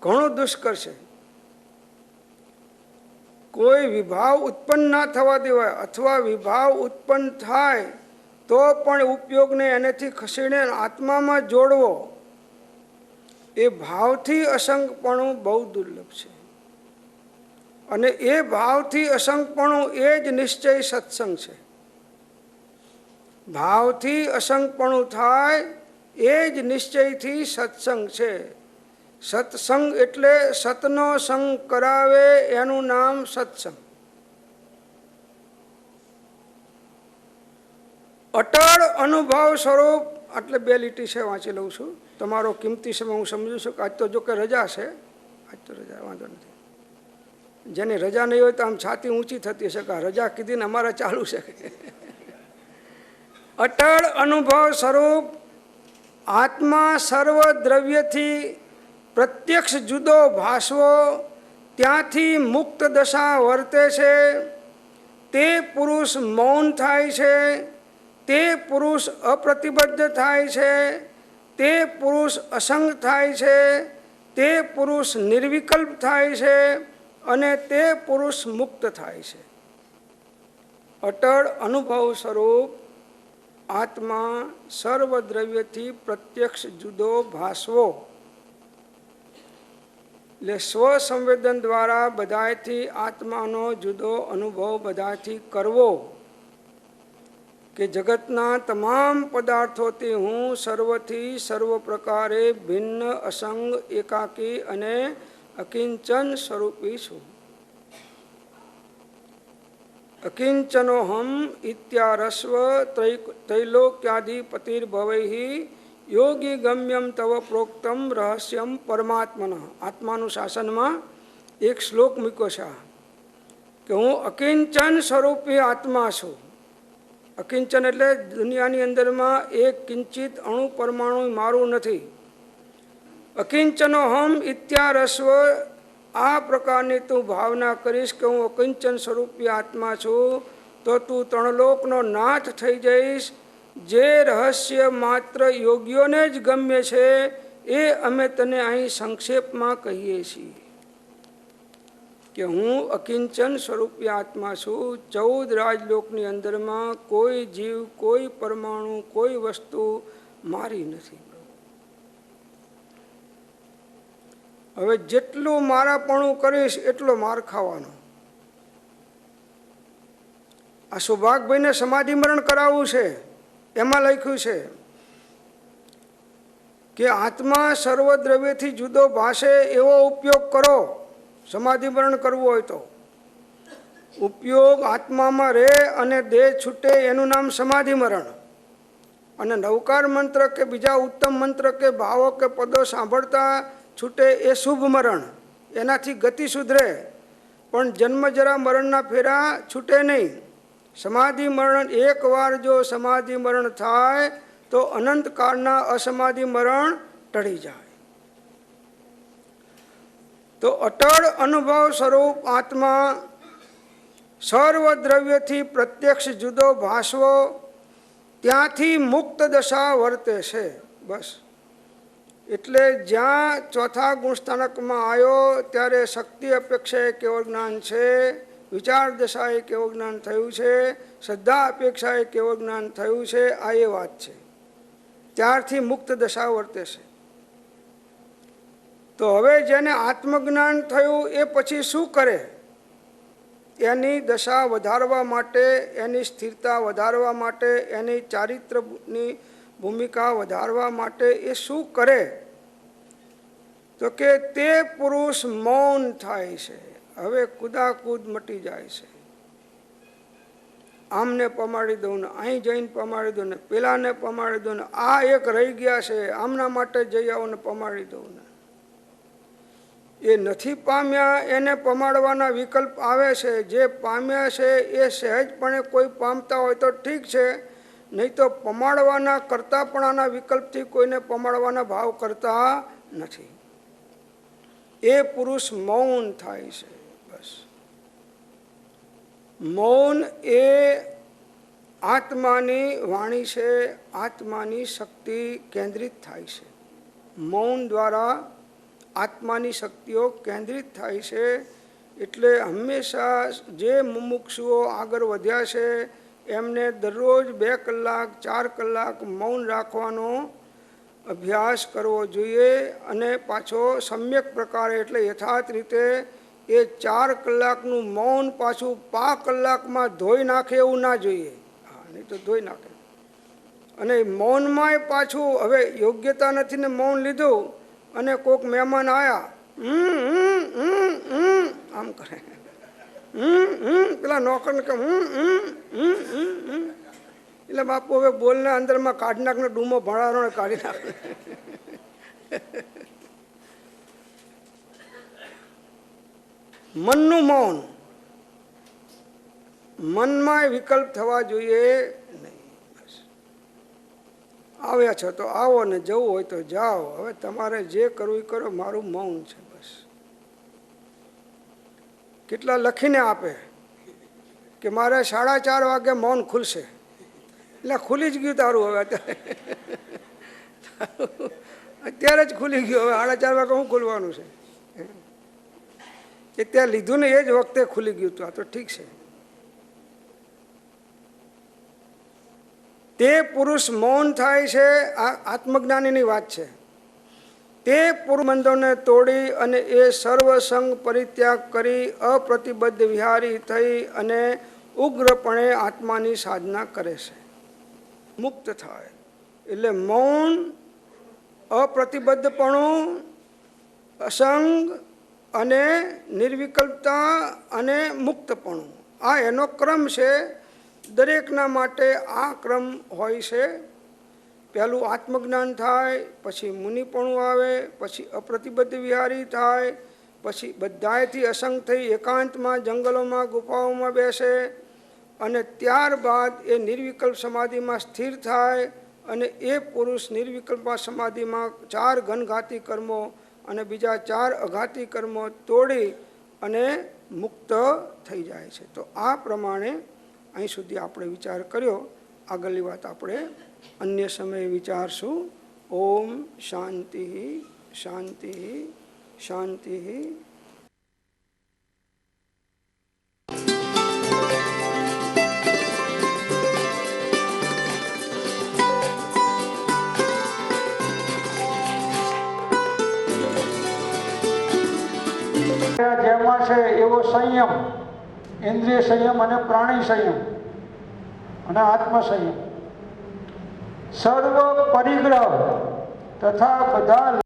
ઘણું દુષ્કર છે. કોઈ વિભાવ ઉત્પન્ન ના થવા દેવાય, અથવા વિભાવ ઉત્પન્ન થાય તો પણ ઉપયોગને એનેથી ખસીને આત્મામાં જોડવો, એ ભાવથી અસંગપણું બહુ દુર્લભ છે. અને એ ભાવથી અસંગપણું એ જ નિશ્ચય સત્સંગ છે. ભાવથી અસંગપણું થાય એ જ નિશ્ચયથી સત્સંગ છે. સત્સંગ એટલે સતનો સંગ કરાવે એનું નામ સત્સંગ. અટળ અનુભવ સ્વરૂપ, એટલે 2 લીટી છે, વાંચી લઉં છું. તમારો કિંમતી સમય હું સમજુ છું કે આજ તો જો કે રજા છે, આજ તો રજા, વાંધો નથી. જેની રજા નહીં હોય તો આમ છાતી ઊંચી થતી હશે કે રજા કીધી ને અમારે ચાલુ છે. અટળ અનુભવ સ્વરૂપ આત્મા સર્વ દ્રવ્યથી પ્રત્યક્ષ જુદો ભાસવો, ત્યાંથી મુક્ત દશા વર્તે છે. તે પુરુષ મૌન થાય છે, તે પુરુષ અપ્રતિબદ્ધ થાય છે, તે પુરુષ અસંગ થાય છે, તે પુરુષ નિર્વિકલ્પ થાય છે અને તે પુરુષ મુક્ત થાય છે. અટળ અનુભવ સ્વરૂપ આત્મા સર્વદ્રવ્યથી પ્રત્યક્ષ જુદો ભાસવો, એટલે સ્વસંવેદન દ્વારા બધાથી આત્માનો જુદો અનુભવ બધાથી કરવો કે જગતના તમામ પદાર્થોથી હું સર્વથી સર્વ પ્રકારે ભિન્ન અસંગ એકાકી અને અકિંચન સ્વરૂપી છું. અકિંચનોહમ ઇત્યારસ્વ ત્રૈલોક્યાધિપતિર્ભવૈ યોગી ગમ્યમ તવ પ્રોક્તમ રહસ્યમ પરમાત્મન. આત્માનું શાસનમાં એક શ્લોક મૂક્યો છે કે હું અકિંચન સ્વરૂપી આત્મા છું. અકિંચન એટલે દુનિયાની અંદરમાં એક કિંચિત અણુ પરમાણુ મારું નથી. અકિંચનોહમ ઇત્યારસ્વ, આ પ્રકારની તું ભાવના કરીશ કે હું અકિંચન સ્વરૂપી આત્મા છું તો તું 3 લોકનો નાથ થઈ જઈશ. જે રહસ્ય માત્ર યોગીઓને જ ગમ્ય છે એ અમે તને અહીં સંક્ષેપમાં કહીએ છીએ કે હું અકિંચન સ્વરૂપી આત્મા છું. 14 રાજલોકની અંદરમાં કોઈ જીવ, કોઈ પરમાણુ, કોઈ વસ્તુ મારી નથી. હવે જેટલું મારાપણું કરીશ એટલો માર ખાવાનો. આ સૌભાગભાઈને સમાધિ મરણ કરાવવું છે, એમાં લખ્યું છે કે આત્મા સર્વદ્રવ્યથી જુદો ભાષે એવો ઉપયોગ કરો. સમાધિ મરણ કરવું હોય તો ઉપયોગ આત્મામાં રહે અને દેહ છૂટે એનું નામ સમાધિ મરણ. અને નવકાર મંત્ર કે બીજા ઉત્તમ મંત્ર કે ભાવો કે પદો સાંભળતા છૂટે એ શુભ મરણ, એનાથી ગતિ સુધરે, પણ જન્મજરા મરણના ફેરા છૂટે નહીં. સમાધિ મરણ એકવાર જો સમાધિ મરણ થાય તો અનંતકાળના અસમાધિ મરણ ટળી જાય. તો અટળ અનુભવ સ્વરૂપ આત્મા સર્વ દ્રવ્યથી પ્રત્યક્ષ જુદો ભાસવો, ત્યાંથી મુક્ત દશા વર્તે છે. બસ એટલે જ્યાં ચોથા ગુણસ્થાનકમાં આવ્યો ત્યારે શક્તિ અપેક્ષાએ કેવળ જ્ઞાન છે, વિચાર દશાએ કેવળ જ્ઞાન થયું છે, શ્રદ્ધા અપેક્ષાએ કેવળ જ્ઞાન થયું છે. આ એ વાત છે. ત્યારથી મુક્ત દશા વર્તે છે. તો હવે જેને આત્મજ્ઞાન થયું એ પછી શું કરે? એની દશા વધારવા માટે, એની સ્થિરતા વધારવા માટે, એની ચારિત્રની ભૂમિકા વધારવા માટે એ શું કરે? તો કે તે પુરુષ મૌન થાય છે. હવે કુદાકૂદ મટી જાય છે. આમને પમાડી દઉં ને અહીં જઈને પમાડી દઉં ને પેલાને પમાડી દઉં ને આ એક રહી ગયા છે આમના માટે જઈ આવો ને પમાડી દઉં ને. એ નથી પામ્યા એને પમાડવાના વિકલ્પ આવે છે. જે પામ્યા છે એ સહેજપણે કોઈ પામતા હોય તો ઠીક છે, નહીં તો પમાડવાના કરતાપણાના વિકલ્પથી કોઈને પમાડવાના ભાવ કરતા નથી. એ પુરુષ મૌન થાય છે. બસ મૌન એ આત્માની વાણી છે, આત્માની શક્તિ કેન્દ્રિત થાય છે. મૌન દ્વારા આત્માની શક્તિઓ કેન્દ્રિત થાય છે. એટલે હંમેશા જે મુમુક્ષુઓ આગળ વધ્યા છે એમને દરરોજ 2 કલાક 4 કલાક મૌન રાખવાનો અભ્યાસ કરવો જોઈએ. અને પાછો સમ્યક પ્રકારે એટલે યથાર્થ રીતે એ 4 કલાકનું મૌન પાછું 5 કલાકમાં ધોઈ નાખે એવું ના જોઈએ. હા, નહીં તો ધોઈ નાખે. અને મૌનમાંય પાછું હવે યોગ્યતા નથી ને મૌન લીધું અને કોઈક મહેમાન આવ્યા આમ કરે, પેલા નોકરને કે એટલે બાપુ હવે બોલને અંદરમાં કાઢી નાખને, ડૂમો ભણારો કાઢી નાખે. મનનું મૌન, મનમાં વિકલ્પ થવા જોઈએ નહીં. આવ્યા છો તો આવો ને જવું હોય તો જાઓ, હવે તમારે જે કરવું એ કરો, મારું મૌન છે. બસ કેટલા લખીને આપે કે મારે 4:30 વાગે મૌન ખુલશે, એટલે ખુલી જ ગયું તારું. હવે અત્યારે જ ખુલી ગયું. હવે 4:30 વાગે શું ખુલવાનું છે? એ ત્યાં લીધું ને એ જ વખતે ખુલી ગયું હતું. આ તો ઠીક છે. તે પુરુષ મૌન થાય છે. આ આત્મજ્ઞાનીની વાત છે. તે પુરુષબંધોને તોડી અને એ સર્વસંગ પરિત્યાગ કરી અપ્રતિબદ્ધ વિહારી થઈ અને ઉગ્રપણે આત્માની સાધના કરે છે. મુક્ત થાય એટલે મૌન, અપ્રતિબદ્ધપણું, અસંગ અને નિર્વિકલ્પતા અને મુક્તપણું, આ એનો ક્રમ છે. દરેકના માટે આ ક્રમ હોય છે. પહેલું આત્મજ્ઞાન થાય, પછી મુનિપણું આવે, પછી અપ્રતિબદ્ધ વિહારી થાય, પછી બધાયથી અસંગ થઈ એકાંતમાં જંગલોમાં ગુફાઓમાં બેસે અને ત્યારબાદ એ નિર્વિકલ્પ સમાધિમાં સ્થિર થાય. અને એ પુરુષ નિર્વિકલ્પ સમાધિમાં 4 ઘનઘાતી કર્મો અને બીજા 4 અઘાતી કર્મો તોડી અને મુક્ત થઈ જાય છે. તો આ પ્રમાણે અહીં સુધી આપણે વિચાર કર્યો. આગળની વાત આપણે અન્ય સમયે વિચારશું. ઓમ શાંતિ શાંતિ શાંતિ. જેમાં છે એવો સંયમ, ઇન્દ્રિય સંયમ અને પ્રાણી સંયમ અને આત્મ સંયમ, સર્વ પરિગ્રહ તથા બધા